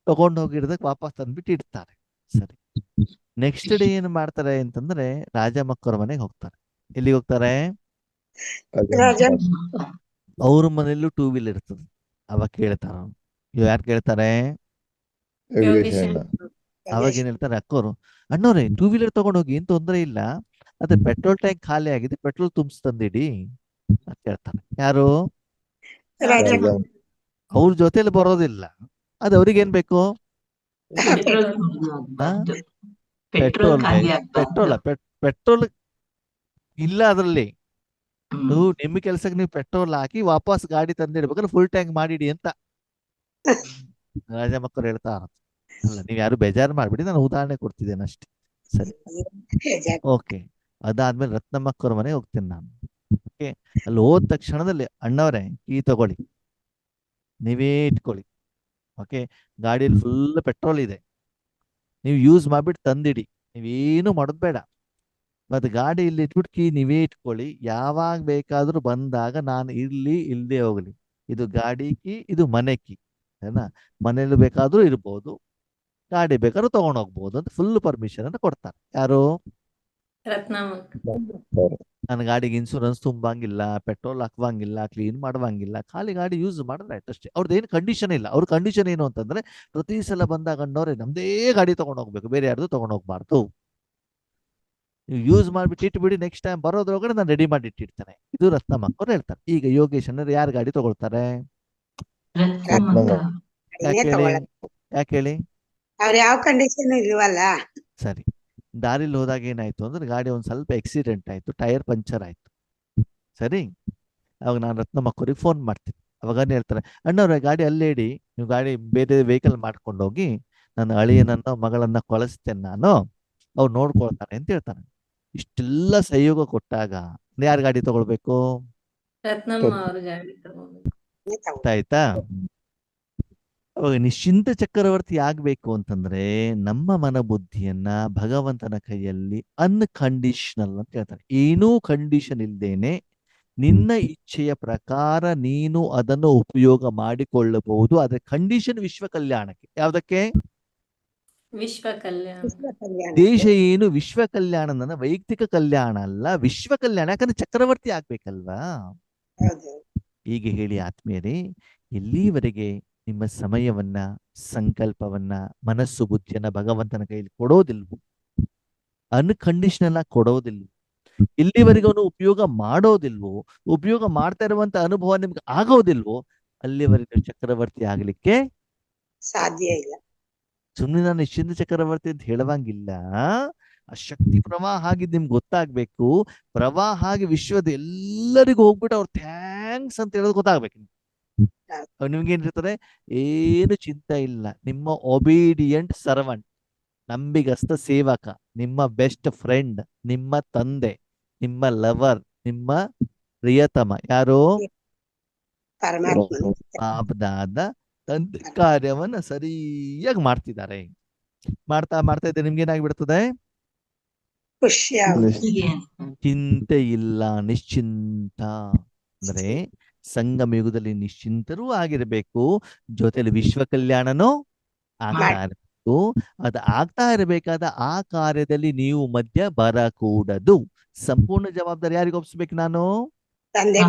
ತಗೊಂಡ್ ಹೋಗಿರೋದಕ್ಕೆ ವಾಪಸ್ ತಂದ್ಬಿಟ್ಟು ಇಡ್ತಾರೆ. ಸರಿ, ನೆಕ್ಸ್ಟ್ ಡೇ ಏನ್ ಮಾಡ್ತಾರೆ ಅಂತಂದ್ರೆ ರಾಜಮ್ಮಕ್ಕವ್ರ ಮನೆಗೆ ಹೋಗ್ತಾರೆ. ಎಲ್ಲಿಗೆ ಹೋಗ್ತಾರೆ? ರಾಜ. ಅವ್ರ ಮನೆಯಲ್ಲೂ 2 ವೀಲರ್ ಇರ್ತದೆ. ಅವಾಗ ಕೇಳ್ತಾರ, ಯಾರು ಕೇಳ್ತಾರೆ? ಯೋಗೇಶ್ ಅಣ್ಣ. ಅವಾಗ ಏನ್ ಹೇಳ್ತಾರೆ ಅಕ್ಕವ್ರು, ಅಣ್ಣವ್ರೆ 2 ವೀಲರ್ ತಗೊಂಡೋಗಿ, ಏನ್ ತೊಂದ್ರೆ ಇಲ್ಲ, ಅದ್ರ ಪೆಟ್ರೋಲ್ ಟ್ಯಾಂಕ್ ಖಾಲಿ ಆಗಿದೆ, ಪೆಟ್ರೋಲ್ ತುಂಬಿಸ್ ತಂದಿಡಿ ಅಂತ ಹೇಳ್ತಾರೆ. ಯಾರು? ರಾಜ. ಅವ್ರ ಜೊತೆಲಿ ಬರೋದಿಲ್ಲ, ಅದು ಅವ್ರಿಗೆ ಏನ್ ಬೇಕು? ಪೆಟ್ರೋಲ್ ಖಾಲಿ ಆಗ್ಬಾರ್ದು. ಪೆಟ್ರೋಲ್ ಪೆಟ್ರೋಲ್ ಖಾಲಿ ಆಗ್ಬಾರ್ದು. ಪೆಟ್ರೋಲ್ ಇಲ್ಲ ಅದ್ರಲ್ಲಿ. ಹ್ಮ್. ನೀವು ನಿಮ್ಮ ಕೆಲ್ಸಕ್ಕೆ ನೀವು ಪೆಟ್ರೋಲ್ ಹಾಕಿ ವಾಪಸ್ ಗಾಡಿ ತಂದಿಡ್ಬೇಕಾದ್ರೆ ಫುಲ್ ಟ್ಯಾಂಕ್ ಮಾಡಿಡಿ ಅಂತ ರಾಜ ಮಕ್ಕಳು ಹೇಳ್ತಾ ಇರೋದು. ಅಲ್ಲ, ನೀವ್ ಯಾರು ಬೇಜಾರು ಮಾಡ್ಬಿಡಿ, ನಾನು ಉದಾಹರಣೆ ಕೊಡ್ತಿದ್ದೇನೆ ಅಷ್ಟೇ. ಸರಿ, ಓಕೆ. ಅದಾದ್ಮೇಲೆ ರತ್ನಮ್ಮಕ್ಕವ್ರ ಮನೆಗೆ ಹೋಗ್ತೀನಿ ನಾನು. ಓಕೆ, ಅಲ್ಲಿ ಹೋದ ತಕ್ಷಣದಲ್ಲಿ ಅಣ್ಣವ್ರೆ ಕೀ ತಗೊಳ್ಳಿ, ನೀವೇ ಇಟ್ಕೊಳ್ಳಿ. ಓಕೆ, ಗಾಡಿಯಲ್ಲಿ ಫುಲ್ ಪೆಟ್ರೋಲ್ ಇದೆ, ನೀವು ಯೂಸ್ ಮಾಡ್ಬಿಟ್ಟು ತಂದಿಡಿ, ನೀವೇನು ಮಾಡೋದು ಬೇಡ. ಮತ್ತೆ ಗಾಡಿ ಇಲ್ಲಿ ಇಟ್ಬಿಟ್ಟು ಕೀ ನೀವೇ ಇಟ್ಕೊಳ್ಳಿ, ಯಾವಾಗ ಬೇಕಾದ್ರೂ ಬಂದಾಗ ನಾನು ಇರ್ಲಿ ಇಲ್ಲದೆ ಹೋಗ್ಲಿ, ಇದು ಗಾಡಿ ಕೀ, ಇದು ಮನೆ ಕೀ, ಏನ ಮನೇಲಿ ಬೇಕಾದ್ರೂ ಇರ್ಬೋದು, ಗಾಡಿ ಬೇಕಾದ್ರೂ ತಗೊಂಡ್ ಹೋಗ್ಬೋದು ಅಂತ ಫುಲ್ ಪರ್ಮಿಷನ್ ಅನ್ನು ಕೊಡ್ತಾರೆ. ಯಾರು? ರತ್ನಮ್ಮ. ನನ್ನ ಗಾಡಿಗೆ ಇನ್ಸೂರೆನ್ಸ್ ತುಂಬಂಗಿಲ್ಲ, ಪೆಟ್ರೋಲ್ ಹಾಕುವಂಗಿಲ್ಲ, ಕ್ಲೀನ್ ಮಾಡುವಂಗಿಲ್ಲ, ಖಾಲಿ ಗಾಡಿ ಯೂಸ್ ಮಾಡಿದ್ರೆ ಆಯ್ತು ಅಷ್ಟೇ. ಅವ್ರದ್ದು ಏನು ಕಂಡೀಷನ್ ಇಲ್ಲ. ಅವ್ರ ಕಂಡೀಷನ್ ಏನು ಅಂತಂದ್ರೆ ಪ್ರತಿ ಸಲ ಬಂದಾಗ ಅಣ್ಣವ್ರೆ ನಮ್ದೇ ಗಾಡಿ ತಗೊಂಡ್ ಹೋಗ್ಬೇಕು, ಬೇರೆ ಯಾರ್ದು ತಗೊಂಡ್ ಹೋಗ್ಬಾರ್ದು. ನೀವು ಯೂಸ್ ಮಾಡ್ಬಿಟ್ಟು ಇಟ್ಬಿಡಿ, ನೆಕ್ಸ್ಟ್ ಟೈಮ್ ಬರೋದ್ರೊಳಗಡೆ ನಾನು ರೆಡಿ ಮಾಡಿ ಇಟ್ಟಿರ್ತೇನೆ. ಇದು ರತ್ನಮ್ಮ ಅವ್ರು ಹೇಳ್ತಾರೆ. ಈಗ ಯೋಗೇಶ್ ಅಂದ್ರೆ ಯಾರು ಗಾಡಿ ತಗೊಳ್ತಾರೆ? ರತ್ನಮ್ಮ ಯಾಕೆ ಹೇಳಿ? ಯಾಕೆ ಹೇಳಿ? ಅವ್ರ ಯಾವ ಕಂಡೀಷನ್ ಇಲ್ವಲ್ಲ. ಸರಿ, ದಾರಿಲಿ ಹೋದಾಗ ಏನಾಯ್ತು ಅಂದ್ರೆ ಗಾಡಿ ಒಂದ್ ಸ್ವಲ್ಪ ಆಕ್ಸಿಡೆಂಟ್ ಆಯ್ತು, ಟೈರ್ ಪಂಚರ್ ಆಯ್ತು. ಸರಿ, ಅವಾಗ ನಾನು ರತ್ನಮ್ಮಕ್ಕವ್ರಿಗೆ ಫೋನ್ ಮಾಡ್ತೀನಿ. ಅವಾಗ ಹೇಳ್ತಾರೆ, ಅಣ್ಣವ್ರೆ ಗಾಡಿ ಅಲ್ಲೇ ಇಡಿ, ನೀವು ಗಾಡಿ ಬೇರೆ ವೆಹಿಕಲ್ ಮಾಡ್ಕೊಂಡು ಹೋಗಿ, ನನ್ನ ಅಳಿಯನನ್ನ ಮಗಳನ್ನ ಕಳಿಸ್ತೇನೆ ನಾನು, ಅವ್ರು ನೋಡ್ಕೊಳ್ತಾರೆ ಅಂತ ಹೇಳ್ತಾನೆ. ಇಷ್ಟೆಲ್ಲ ಸಹಯೋಗ ಕೊಟ್ಟಾಗ ಯಾರು ಗಾಡಿ ತಗೊಳ್ಬೇಕು? ರತ್ನಮ್ಮ ಅವ್ರ ಗಾಡಿ ತಗೊಂಡು ಆಯ್ತಾ? ಅವಾಗ ನಿಶ್ಚಿಂತ ಚಕ್ರವರ್ತಿ ಆಗ್ಬೇಕು ಅಂತಂದ್ರೆ ನಮ್ಮ ಮನಬುದ್ಧಿಯನ್ನ ಭಗವಂತನ ಕೈಯಲ್ಲಿ ಅನ್ಕಂಡೀಷನಲ್ ಅಂತ ಹೇಳ್ತಾರೆ. ಏನೂ ಕಂಡೀಷನ್ ಇಲ್ದೇನೆ ನಿನ್ನ ಇಚ್ಛೆಯ ಪ್ರಕಾರ ನೀನು ಅದನ್ನು ಉಪಯೋಗ ಮಾಡಿಕೊಳ್ಳಬಹುದು. ಆದ್ರೆ ಕಂಡೀಷನ್ ವಿಶ್ವ ಕಲ್ಯಾಣಕ್ಕೆ. ಯಾವ್ದಕ್ಕೆ? ವಿಶ್ವ ಕಲ್ಯಾಣ. ದೇಶ ಏನು? ವಿಶ್ವ ಕಲ್ಯಾಣ. ನನ್ನ ವೈಯಕ್ತಿಕ ಕಲ್ಯಾಣ ಅಲ್ಲ, ವಿಶ್ವ ಕಲ್ಯಾಣ. ಯಾಕಂದ್ರೆ ಚಕ್ರವರ್ತಿ ಆಗ್ಬೇಕಲ್ವಾ? ಹೀಗೆ ಹೇಳಿ ಆತ್ಮೀಯರೇ, ಇಲ್ಲಿವರೆಗೆ ನಿಮ್ಮ ಸಮಯವನ್ನ, ಸಂಕಲ್ಪವನ್ನ, ಮನಸ್ಸು, ಬುದ್ಧಿಯನ್ನ ಭಗವಂತನ ಕೈಯಲ್ಲಿ ಕೊಡೋದಿಲ್ವೋ, ಅನ್ಕಂಡೀಷನಲ್ ಆಗಿ ಕೊಡೋದಿಲ್ವೋ, ಇಲ್ಲಿವರೆಗೆ ಅವನು ಉಪಯೋಗ ಮಾಡೋದಿಲ್ವೋ, ಉಪಯೋಗ ಮಾಡ್ತಾ ಇರುವಂತ ಅನುಭವ ನಿಮ್ಗೆ ಆಗೋದಿಲ್ವೋ, ಅಲ್ಲಿವರೆಗೆ ಚಕ್ರವರ್ತಿ ಆಗ್ಲಿಕ್ಕೆ ಸಾಧ್ಯ ಇಲ್ಲ. ಸುಮ್ಮನೆ ನಾನು ನಿಶ್ಚಿಂತ ಚಕ್ರವರ್ತಿ ಅಂತ ಹೇಳುವಂಗಿಲ್ಲ. ಆ ಶಕ್ತಿ ಪ್ರವಾಹ ಆಗಿದ್ ನಿಮ್ಗೆ ಗೊತ್ತಾಗ್ಬೇಕು. ಪ್ರವಾಹ ಆಗಿ ವಿಶ್ವದ ಎಲ್ಲರಿಗೂ ಹೋಗ್ಬಿಟ್ಟು ಅವ್ರು ಥ್ಯಾಂಕ್ಸ್ ಅಂತ ಹೇಳೋದು ಗೊತ್ತಾಗ್ಬೇಕು. ನಿಮ್ಗೇನಿರ್ತದೆ? ಏನು ಚಿಂತೆ ಇಲ್ಲ. ನಿಮ್ಮ ಒಬೀಡಿಯಂಟ್ ಸರ್ವೆಂಟ್, ನಂಬಿಗಸ್ತ ಸೇವಕ, ನಿಮ್ಮ ಬೆಸ್ಟ್ ಫ್ರೆಂಡ್, ನಿಮ್ಮ ತಂದೆ, ನಿಮ್ಮ ಲವರ್, ನಿಮ್ಮ ಪ್ರಿಯತಮ ಯಾರು? ಪರಮಾತ್ಮ ಪಾಪದಾದ ತಂದೆ ಕಾರ್ಯವನ್ನ ಸರಿಯಾಗಿ ಮಾಡ್ತಿದ್ದಾರೆ. ಮಾಡ್ತಾ ಮಾಡ್ತಾ ಇದ್ದೆ ನಿಮ್ಗೇನಾಗ್ಬಿಡ್ತದೆ? ಖುಷಿ ಚಿಂತೆ ಇಲ್ಲ, ನಿಶ್ಚಿಂತ. ಅಂದ್ರೆ ಸಂಗಮ ಯುಗದಲ್ಲಿ ನಿಶ್ಚಿಂತರೂ ಆಗಿರ್ಬೇಕು, ಜೊತೆಲಿ ವಿಶ್ವ ಕಲ್ಯಾಣನೂ ಆಗ್ತಾ ಇರಬೇಕು. ಅದು ಆಗ್ತಾ ಇರಬೇಕಾದ ಆ ಕಾರ್ಯದಲ್ಲಿ ನೀವು ಮಧ್ಯ ಬರಕೂಡದು. ಸಂಪೂರ್ಣ ಜವಾಬ್ದಾರಿ ಯಾರಿಗೆ ಒಪ್ಸ್ಬೇಕು? ನಾನು ತಂದೆ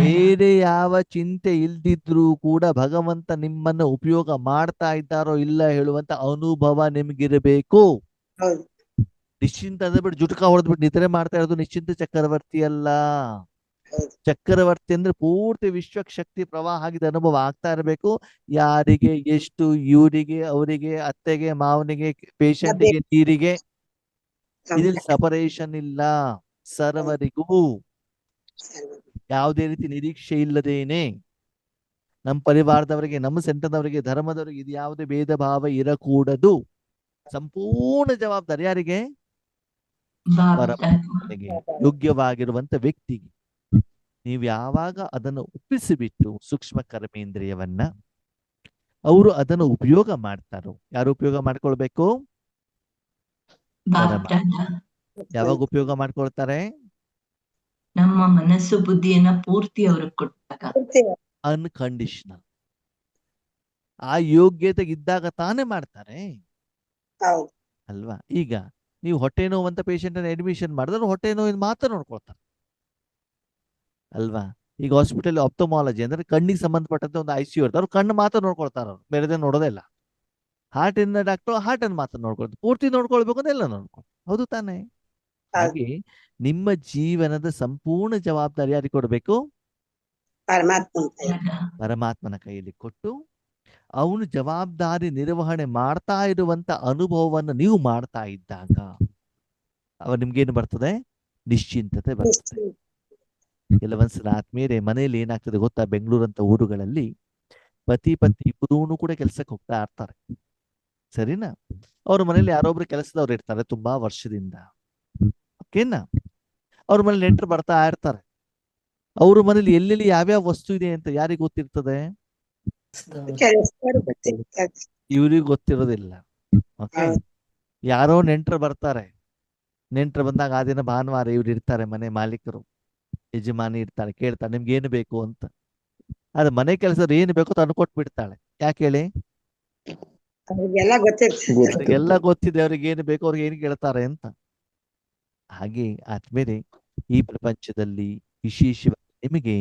ಬೇರೆ ಯಾವ ಚಿಂತೆ ಇಲ್ದಿದ್ರೂ ಕೂಡ ಭಗವಂತ ನಿಮ್ಮನ್ನ ಉಪಯೋಗ ಮಾಡ್ತಾ ಇದ್ದಾರೋ ಇಲ್ಲ ಹೇಳುವಂತ ಅನುಭವ ನಿಮ್ಗಿರಬೇಕು. ಹೌದು. ನಿಶ್ಚಿಂತ ಅಂದ್ರೆ ಬಿಟ್ಟು ಜುಟುಕ ಹೊಡೆದ್ಬಿಟ್ಟು ನಿದ್ರೆ ಮಾಡ್ತಾ ಇರೋದು ನಿಶ್ಚಿಂತ ಚಕ್ರವರ್ತಿ ಅಲ್ಲ. ಚಕ್ರವರ್ತಿ ಅಂದ್ರೆ ಪೂರ್ತಿ ವಿಶ್ವಕ್ ಶಕ್ತಿ ಪ್ರವಾಹ ಆಗಿದ ಅನುಭವ ಆಗ್ತಾ ಇರಬೇಕು. ಯಾರಿಗೆ ಎಷ್ಟು, ಇವರಿಗೆ, ಅವರಿಗೆ, ಅತ್ತೆಗೆ, ಮಾವನಿಗೆ, ಪೇಷಂಟ್ಗೆ, ನೀರಿಗೆ, ಇದ್ರಲ್ಲಿ ಸಪರೇಷನ್ ಇಲ್ಲ. ಸರ್ವರಿಗೂ ಯಾವುದೇ ರೀತಿ ನಿರೀಕ್ಷೆ ಇಲ್ಲದೇನೆ, ನಮ್ಮ ಪರಿವಾರದವರಿಗೆ, ನಮ್ಮ ಸೆಂಟರ್ದವರಿಗೆ, ಧರ್ಮದವರಿಗೆ ಇದು ಯಾವುದೇ ಭೇದ ಭಾವ ಇರಕೂಡದು. ಸಂಪೂರ್ಣ ಜವಾಬ್ದಾರಿ ಯಾರಿಗೆ? ಪರಮಾತ್ಮನಿಗೆ, ಯೋಗ್ಯವಾಗಿರುವಂತ ವ್ಯಕ್ತಿಗೆ. ನೀವು ಯಾವಾಗ ಅದನ್ನು ಒಪ್ಪಿಸಿಬಿಟ್ಟು ಸೂಕ್ಷ್ಮ ಕರ್ಮೇಂದ್ರಿಯವನ್ನ ಅವರು ಅದನ್ನು ಉಪಯೋಗ ಮಾಡ್ತಾರೋ, ಯಾರು ಉಪಯೋಗ ಮಾಡ್ಕೊಳ್ಬೇಕು? ಯಾವಾಗ ಉಪಯೋಗ ಮಾಡ್ಕೊಳ್ತಾರೆ? ನಮ್ಮ ಮನಸ್ಸು ಬುದ್ಧಿಯನ್ನ ಪೂರ್ತಿ ಅವ್ರಿಗೆ ಕೊಟ್ಟಾಗ, ಅನ್ಕಂಡೀಷನಲ್. ಆ ಯೋಗ್ಯತೆ ಇದ್ದಾಗ ತಾನೇ ಮಾಡ್ತಾರೆ ಅಲ್ವಾ? ಈಗ ನೀವು ಹೊಟ್ಟೆ ನೋವಂತ ಪೇಷಂಟ್ ಅನ್ನು ಅಡ್ಮಿಷನ್ ಮಾಡಿದ್ರೆ ಹೊಟ್ಟೆ ನೋವಿನ ಮಾತ್ರ ನೋಡ್ಕೊಳ್ತಾರೆ ಅಲ್ವಾ? ಈಗ ಹಾಸ್ಪಿಟಲ್ ಆಪ್ಟೋಮಾಲಜಿ ಅಂದ್ರೆ ಕಣ್ಣಿಗೆ ಸಂಬಂಧಪಟ್ಟಂತ ಒಂದು ICU ಇರ್ತಾರೆ, ಅವ್ರು ಕಣ್ಣು ಮಾತ್ರ ನೋಡ್ಕೊಳ್ತಾರ, ಅವ್ರು ಬೇರೆದೇ ನೋಡೋದೇ ಇಲ್ಲ. ಹಾರ್ಟ್ ಇಂದ ಡಾಕ್ಟರ್ ಹಾರ್ಟ್ ಅನ್ನು ಮಾತ್ರ ನೋಡ್ಕೊಳ್ತಾರೆ, ಪೂರ್ತಿ ನೋಡ್ಕೊಳ್ಬೇಕು ಅಂತ ಎಲ್ಲ ನೋಡ್ಕೊಂಡು. ಹೌದು ತಾನೆ? ಹಾಗೆ ನಿಮ್ಮ ಜೀವನದ ಸಂಪೂರ್ಣ ಜವಾಬ್ದಾರಿ ಯಾರಿಗೆ ಕೊಡ್ಬೇಕು? ಪರಮಾತ್ಮನ ಕೈಯಲ್ಲಿ ಕೊಟ್ಟು ಅವನು ಜವಾಬ್ದಾರಿ ನಿರ್ವಹಣೆ ಮಾಡ್ತಾ ಇರುವಂತ ಅನುಭವವನ್ನು ನೀವು ಮಾಡ್ತಾ ಇದ್ದಾಗ ಅವ ನಿಮ್ಗೇನು ಬರ್ತದೆ? ನಿಶ್ಚಿಂತತೆ ಬರ್ತದೆ. ಕೆಲವೊಂದ್ಸಲ ಆದ್ಮೇಲೆ ಮನೆಯಲ್ಲಿ ಏನಾಗ್ತದೆ ಗೊತ್ತಾ? ಬೆಂಗಳೂರಂತ ಊರುಗಳಲ್ಲಿ ಪತಿ ಪತ್ನಿ ಇಬ್ಬರೂ ಕೂಡ ಕೆಲ್ಸಕ್ಕೆ ಹೋಗ್ತಾ ಇರ್ತಾರೆ, ಸರಿನಾ? ಅವ್ರ ಮನೇಲಿ ಯಾರೊಬ್ರು ಕೆಲಸದವ್ರು ಇರ್ತಾರೆ ತುಂಬಾ ವರ್ಷದಿಂದ, ಓಕೆನಾ? ಅವ್ರ ಮನೇಲಿ ನೆಂಟರು ಬರ್ತಾ ಇರ್ತಾರೆ. ಅವ್ರ ಮನೇಲಿ ಎಲ್ಲೆಲ್ಲಿ ಯಾವ್ಯಾವ ವಸ್ತು ಇದೆ ಅಂತ ಯಾರಿಗೆ ಗೊತ್ತಿರ್ತದೆ? ಇವ್ರಿಗೆ ಗೊತ್ತಿರೋದಿಲ್ಲ. ಓಕೆ, ಯಾರೋ ನೆಂಟರು ಬರ್ತಾರೆ. ನೆಂಟರು ಬಂದಾಗ ಆ ದಿನ ಭಾನುವಾರ ಇವ್ರು ಇರ್ತಾರೆ, ಮನೆ ಮಾಲೀಕರು, ಯಜಮಾನಿ ಇರ್ತಾರೆ, ಕೇಳ್ತಾರೆ ನಿಮ್ಗೆ ಏನು ಬೇಕು ಅಂತ. ಆದ್ರೆ ಮನೆ ಕೆಲಸದವ್ರು ಏನು ಬೇಕೋ ತಂದು ಕೊಟ್ಬಿಡ್ತಾಳೆ. ಯಾಕೆ ಹೇಳಿ? ಅವ್ರಿಗೆಲ್ಲ ಗೊತ್ತಿರ್ತದೆ. ಅವ್ರಿಗೆಲ್ಲ ಗೊತ್ತಿದೆ ಅವ್ರಿಗೆ ಏನು ಬೇಕೋ ಅವ್ರಿಗೆ ಏನು ಕೇಳ್ತಾರೆ ಅಂತ. ಹಾಗೆ ಆದ್ಮೇಲೆ ಈ ಪ್ರಪಂಚದಲ್ಲಿ ವಿಶೇಷವಾಗಿ ನಿಮಗೆ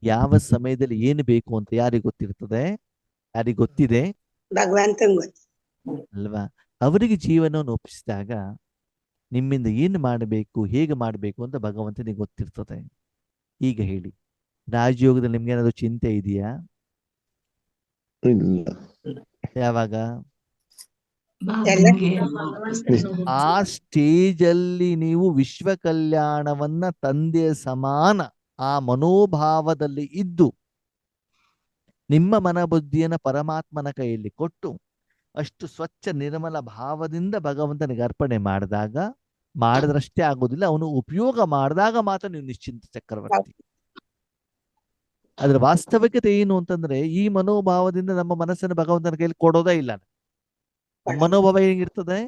ಯಾವ ಸಮಯದಲ್ಲಿ ಏನು ಬೇಕು ಅಂತ ಯಾರಿಗೆ ಗೊತ್ತಿರ್ತದೆ? ಯಾರಿಗೆ ಗೊತ್ತಿದೆ ಭಗವಂತನ್ ಗೊತ್ತು. ಅಲ್ವಾ? ಅವರಿಗೆ ಜೀವನವನ್ನು ಒಪ್ಪಿಸಿದಾಗ ನಿಮ್ಮಿಂದ ಏನು ಮಾಡಬೇಕು, ಹೇಗೆ ಮಾಡಬೇಕು ಅಂತ ಭಗವಂತನಿಗೆ ಗೊತ್ತಿರ್ತದೆ. ಈಗ ಹೇಳಿ, ರಾಜಯೋಗದಲ್ಲಿ ನಿಮ್ಗೆ ಏನಾದ್ರು ಚಿಂತೆ ಇದೆಯಾ? ಇಲ್ಲ. ಯಾವಾಗ? ಬಾಬನ್ಗೆ ಎಲ್ಲ ಒಪ್ಪಿಸ್ತೀನಿ. ಆ ಸ್ಟೇಜ್ ಅಲ್ಲಿ ನೀವು ವಿಶ್ವ ಕಲ್ಯಾಣವನ್ನ ತಂದೆಯ ಸಮಾನ ಆ ಮನೋಭಾವದಲ್ಲಿ ಇದ್ದು ನಿಮ್ಮ ಮನಬುದ್ಧಿಯನ್ನ ಪರಮಾತ್ಮನ ಕೈಯಲ್ಲಿ ಕೊಟ್ಟು ಅಷ್ಟು ಸ್ವಚ್ಛ ನಿರ್ಮಲ ಭಾವದಿಂದ ಭಗವಂತನಿಗೆ ಅರ್ಪಣೆ ಮಾಡಿದ್ರಷ್ಟೇ ಆಗೋದಿಲ್ಲ, ಅವನು ಉಪಯೋಗ ಮಾಡಿದಾಗ ಮಾತ್ರ ನೀವು ನಿಶ್ಚಿಂತ ಚಕ್ರವರ್ತಿ. ಅದ್ರ ವಾಸ್ತವಿಕತೆ ಏನು ಅಂತಂದ್ರೆ, ಈ ಮನೋಭಾವದಿಂದ ನಮ್ಮ ಮನಸ್ಸನ್ನು ಭಗವಂತನ ಕೈಯಲ್ಲಿ ಕೊಡೋದೇ ಇಲ್ಲ. ಮನೋಭಾವ ಹೇಗಿರ್ತದೆ?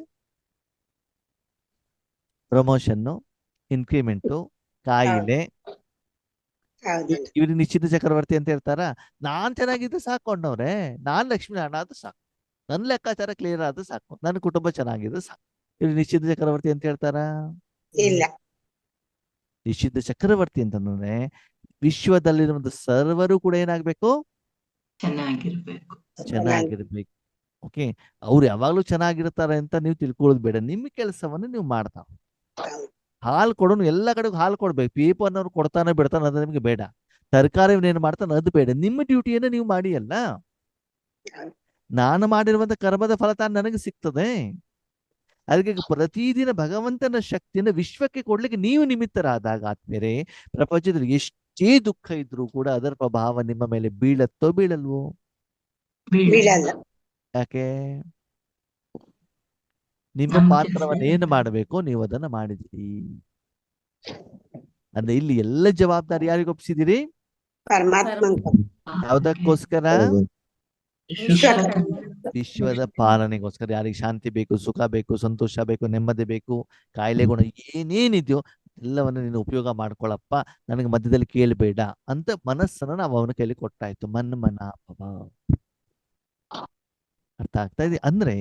ಪ್ರಮೋಷನ್ನು, ಇನ್ಕ್ರಿಮೆಂಟು, ಕಾಯಿಲೆ, ಹೌದಲ್ಲ. ಇವ್ರಿಗೆ ನಿಶ್ಚಿತ ಚಕ್ರವರ್ತಿ ಅಂತ ಹೇಳ್ತಾರ? ನಾನ್ ಚೆನ್ನಾಗಿದ್ರೆ ಸಾಕೊಂಡವ್ರೆ, ನಾನ್ ಲಕ್ಷ್ಮೀ ನಾರಾಯಣ ಆದ್ರೆ ಸಾಕು, ನನ್ನ ಲೆಕ್ಕಾಚಾರ ಕ್ಲಿಯರ್ ಆದ್ರೆ ಸಾಕು, ನನ್ನ ಕುಟುಂಬ ಚೆನ್ನಾಗಿದ್ರೆ ಸಾಕು. ಇವ್ರು ನಿಶ್ಚಿತ ಚಕ್ರವರ್ತಿ ಅಂತ ಹೇಳ್ತಾರ? ಇಲ್ಲ. ನಿಶ್ಚಿತ ಚಕ್ರವರ್ತಿ ಅಂತಂದ್ರೆ ವಿಶ್ವದಲ್ಲಿರುವಂತ ಸರ್ವರು ಕೂಡ ಏನಾಗ್ಬೇಕು? ಚೆನ್ನಾಗಿರ್ಬೇಕು. ಚೆನ್ನಾಗಿರ್ಬೇಕು. ಓಕೆ, ಅವ್ರು ಯಾವಾಗ್ಲೂ ಚೆನ್ನಾಗಿರ್ತಾರೆ ಅಂತ ನೀವು ತಿಳ್ಕೊಳ್ಳೋದು ಬೇಡ. ನಿಮ್ಮ ಕೆಲಸವನ್ನು ನೀವು ಮಾಡ್ತಾವ. ಹಾಲು ಕೊಡೋನು ಎಲ್ಲ ಕಡೆಗೂ ಹಾಲು ಕೊಡ್ಬೇಕು. ಪೇಪರ್ನವ್ರು ಕೊಡ್ತಾನೆ ಬಿಡ್ತಾನೆ ಅದು ನಿಮ್ಗೆ ಬೇಡ. ತರಕಾರಿ ಏನ್ ಮಾಡ್ತಾನೆ ಅದು ಬೇಡ. ನಿಮ್ಮ ಡ್ಯೂಟಿಯನ್ನ ನೀವು ಮಾಡಿ ಅಲ್ಲ. ನಾನು ಮಾಡಿರುವಂತ ಕರ್ಮದ ಫಲ ತಾನು ನನಗೆ ಸಿಗ್ತದೆ. ಅದಕ್ಕೆ ಪ್ರತಿದಿನ ಭಗವಂತನ ಶಕ್ತಿಯನ್ನು ವಿಶ್ವಕ್ಕೆ ಕೊಡ್ಲಿಕ್ಕೆ ನೀವು ನಿಮಿತ್ತರಾದಾಗ ಆದ್ಮೇಲೆ ಪ್ರಪಂಚದಲ್ಲಿ ಎಷ್ಟೇ ದುಃಖ ಇದ್ರೂ ಕೂಡ ಅದರ ಪ್ರಭಾವ ನಿಮ್ಮ ಮೇಲೆ ಬೀಳತ್ತೋ ಬೀಳಲ್ವೋ? ಬೀಳಲ್ಲ. ಯಾಕೆ? ನಿಮ್ಮ ನಮ್ ಪಾತ್ರವನ್ನು ಕೆಲ್ಸ ಏನು ಮಾಡಬೇಕು ನೀವು ಅದನ್ನ ಮಾಡಿದಿರಿ. ಅಂದ್ರೆ ಇಲ್ಲಿ ಎಲ್ಲ ಜವಾಬ್ದಾರಿ ಯಾರಿಗೆ ಒಪ್ಪಿಸಿದಿರಿ? ಪರಮಾತ್ಮನ್ ಯಾವ್ದಕ್ಕೋಸ್ಕರ? ಹೌದು. ವಿಶ್ವದ ಪಾಲನೆಗೋಸ್ಕರ. ಯಾರಿಗೆ ಶಾಂತಿ ಬೇಕು, ಸುಖ ಬೇಕು, ಸಂತೋಷ ಬೇಕು, ನೆಮ್ಮದಿ ಬೇಕು, ಕಾಯಿಲೆ ಗುಣ ಏನೇನಿದೆಯೋ ಎಲ್ಲವನ್ನು ನೀನು ಉಪಯೋಗ ಮಾಡ್ಕೊಳಪ್ಪ, ನನಗೆ ಮಧ್ಯದಲ್ಲಿ ಕೇಳಬೇಡ ಅಂತ ಮನಸ್ಸನ್ನ ನಾವು ಅವನ ಕೈಲಿ ಕೊಟ್ಟಾಯ್ತು. ಮನ್ಮನಾಭವ. ಅರ್ಥ ಆಗ್ತಾ ಇದೆ? ಅಂದ್ರೆ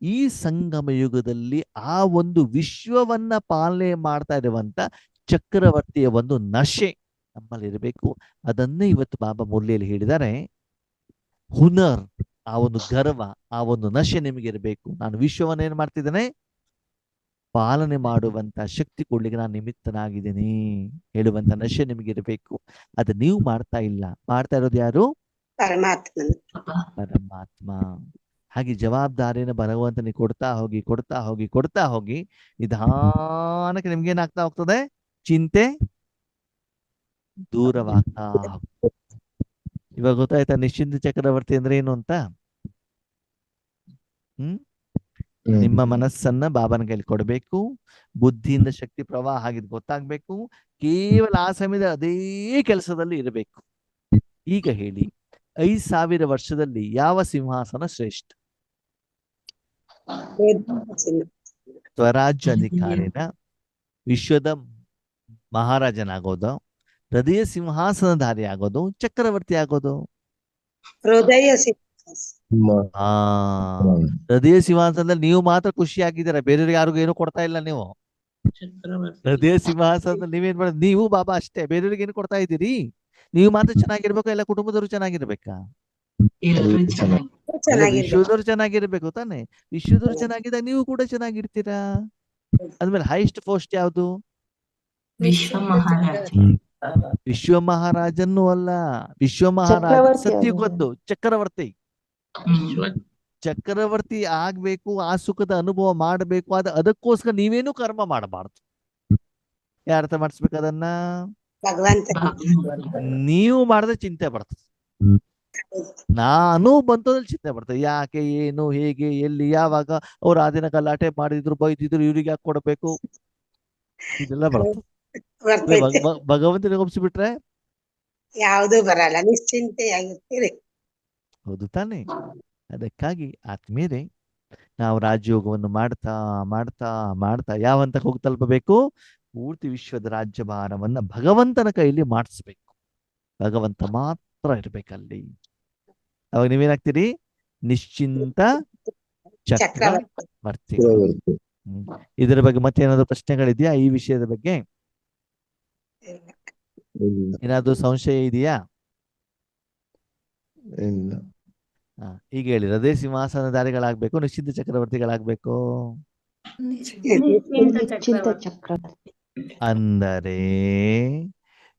ಈ ಸಂಗಮ ಯುಗದಲ್ಲಿ ಆ ಒಂದು ವಿಶ್ವವನ್ನ ಪಾಲನೆ ಮಾಡ್ತಾ ಇರುವಂತ ಚಕ್ರವರ್ತಿಯ ಒಂದು ನಶೆ ನಮ್ಮಲ್ಲಿ ಇರಬೇಕು. ಅದನ್ನೇ ಇವತ್ತು ಬಾಬಾ ಮುರಳಿಯಲ್ಲಿ ಹೇಳಿದ್ದಾರೆ. ಹುನರ್, ಆ ಒಂದು ಗರ್ವ, ಆ ಒಂದು ನಶೆ ನಿಮಗೆ ಇರಬೇಕು. ನಾನು ವಿಶ್ವವನ್ನ ಏನ್ ಮಾಡ್ತಿದ್ದೇನೆ? ಪಾಲನೆ ಮಾಡುವಂತ ಶಕ್ತಿ ಕೊಡ್ಲಿಕ್ಕೆ ನಾನು ನಿಮಿತ್ತನಾಗಿದ್ದೀನಿ ಹೇಳುವಂತ ನಶೆ ನಿಮಗೆ ಇರಬೇಕು. ಅದು ನೀವು ಮಾಡ್ತಾ ಇಲ್ಲ. ಮಾಡ್ತಾ ಇರೋದು ಯಾರು? ಪರಮಾತ್ಮನ್. ಪರಮಾತ್ಮ. ಹಾಗೆ ಜವಾಬ್ದಾರಿಯನ್ನು ಭಗವಂತನಿಗೆ ಕೊಡ್ತಾ ಹೋಗಿ ಕೊಡ್ತಾ ಹೋಗಿ ಕೊಡ್ತಾ ಹೋಗಿ ನಿಧಾನಕ್ಕೆ ನಿಮ್ಗೆ ಏನಾಗ್ತಾ ಹೋಗ್ತದೆ? ಚಿಂತೆ ದೂರವಾಗ್ತಾ ಹೋಗ್ತದೆ. ಇವಾಗ ಗೊತ್ತಾಯ್ತಾ ನಿಶ್ಚಿಂತ ಚಕ್ರವರ್ತಿ ಅಂದ್ರೆ ಏನು ಅಂತ? ನಿಮ್ಮ ಮನಸ್ಸನ್ನ ಬಾಬನ ಕೈಲಿ ಕೊಡಬೇಕು. ಬುದ್ಧಿಯಿಂದ ಶಕ್ತಿ ಪ್ರವಾಹ ಆಗಿದ್ ಗೊತ್ತಾಗ್ಬೇಕು. ಕೇವಲ ಆ ಸಮಯದ ಅದೇ ಕೆಲಸದಲ್ಲಿ ಇರಬೇಕು. ಈಗ ಹೇಳಿ, 5,000 ವರ್ಷದಲ್ಲಿ ಯಾವ ಸಿಂಹಾಸನ ಶ್ರೇಷ್ಠ? ಸ್ವರಾಜ್ಯ ಅಧಿಕಾರಿನ, ವಿಶ್ವದ ಮಹಾರಾಜನಾಗೋದು, ಹೃದಯ ಸಿಂಹಾಸನಧಾರಿ ಆಗೋದು, ಚಕ್ರವರ್ತಿ ಆಗೋದು? ಹೃದಯ ಆ ಹೃದಯ ಸಿಂಹಾಸನದಲ್ಲಿ ನೀವು ಮಾತ್ರ ಖುಷಿಯಾಗಿದ್ದೀರಾ, ಬೇರೆಯವ್ರಿಗೆ ಯಾರಿಗೂ ಏನು ಕೊಡ್ತಾ ಇಲ್ಲ ನೀವು. ಹೃದಯ ಸಿಂಹಾಸನದಲ್ಲಿ ನೀವೇನ್ ಮಾಡೋದು? ನೀವು ಬಾಬಾ ಅಷ್ಟೇ, ಬೇರೆಯವ್ರಿಗೆ ಏನು ಕೊಡ್ತಾ ಇದ್ದೀರಿ? ನೀವು ಮಾತ್ರ ಚೆನ್ನಾಗಿರ್ಬೇಕು, ಎಲ್ಲ ಕುಟುಂಬದವರು ಚೆನ್ನಾಗಿರ್ಬೇಕಾ? ವಿಶ್ವದವ್ರು ಚೆನ್ನಾಗಿರ್ಬೇಕು ತಾನೆ. ವಿಶ್ವದವ್ರು ಚೆನ್ನಾಗಿದ್ದಾಗ ನೀವು ಕೂಡ ಚೆನ್ನಾಗಿರ್ತೀರಾ. ಅದ್ಮೇಲೆ ಹೈಯೆಸ್ಟ್ ಪೋಸ್ಟ್ ಯಾವುದು? ವಿಶ್ವ ಮಹಾರಾಜ. ವಿಶ್ವ ಮಹಾರಾಜನ್ನು ಅಲ್ಲ, ವಿಶ್ವ ಮಹಾರಾಜ ಸತ್ಯಗೊದ್ದು ಚಕ್ರವರ್ತಿ. ಚಕ್ರವರ್ತಿ ಆಗ್ಬೇಕು, ಆ ಸುಖದ ಅನುಭವ ಮಾಡಬೇಕು. ಅದಕ್ಕೋಸ್ಕರ ನೀವೇನು ಕರ್ಮ ಮಾಡಬಾರ್ದು. ಯಾರ ಅರ್ಥ ಮಾಡಿಸ್ಬೇಕು ಅದನ್ನ? ನೀವು ಮಾಡಿದ್ರೆ ಚಿಂತೆ ಬರ್ತದೆ. ನಾನು ಬಂತದಲ್ಲಿ ಚಿಂತೆ ಬರ್ತದೆ. ಯಾಕೆ, ಏನು, ಹೇಗೆ, ಎಲ್ಲಿ, ಯಾವಾಗ, ಅವ್ರು ಆ ದಿನ ಗಲಾಟೆ ಮಾಡಿದ್ರು, ಬೈದಿದ್ರು, ಇವ್ರಿಗೆ ಯಾಕೆ ಕೊಡ್ಬೇಕು, ಇದೆಲ್ಲ ಬರ್ತದೆ. ಭಗವಂತನಿಗೆ ಒಪ್ಪಿಸ್ಬಿಟ್ರೆ ಯಾವುದು ಬರಲ್ಲ, ನಿಶ್ಚಿಂತೆಯಾಗಿರ್ತೀರಿ. ಹೌದು ತಾನೆ? ಅದಕ್ಕಾಗಿ ಆತ್ಮೀಯರೇ, ನಾವು ರಾಜಯೋಗವನ್ನು ಮಾಡ್ತಾ ಮಾಡ್ತಾ ಮಾಡ್ತಾ ಯಾವ ಹಂತಕ್ಕೆ ಹೋಗಿ ತಲುಪಬೇಕು? ಪೂರ್ತಿ ವಿಶ್ವದ ರಾಜ್ಯಭಾರವನ್ನ ಭಗವಂತನ ಕೈಯಲ್ಲಿ ಮಾಡಿಸ್ಬೇಕು. ಭಗವಂತ ಮಾತ್ರ ಮಾತ್ರ ಇರ್ಬೇಕಲ್ಲಿ. ಅವಾಗ ನೀವೇನಾಗ್ತೀರಿ? ನಿಶ್ಚಿಂತ ಚಕ್ರವರ್ತಿ. ಚಕ್ರವರ್ತಿ. ಚಕ್ರವರ್ತಿ. ಇದರ ಬಗ್ಗೆ ಮತ್ತೆ ಏನಾದ್ರು ಪ್ರಶ್ನೆಗಳಿದೆಯಾ ಈ ವಿಷಯದ ಬಗ್ಗೆ? ಇಲ್ಲ. ಇಲ್ಲ ಏನಾದ್ರು ಸಂಶಯ ಇದೆಯಾ? ಇಲ್ಲ. ಈಗ ಹೇಳಿ, ಹೃದಯ ಸಿಂಹಾಸನಧಾರಿಗಳಾಗ್ಬೇಕು, ನಿಶ್ಚಿಂತ ಚಕ್ರವರ್ತಿಗಳಾಗ್ಬೇಕು? ನಿಶ್ಚಿಂತ ನಿಶ್ಚಿಂತ ಚಕ್ರವರ್ತಿ. ಚಕ್ರವರ್ತಿ. ಅಂದರೆ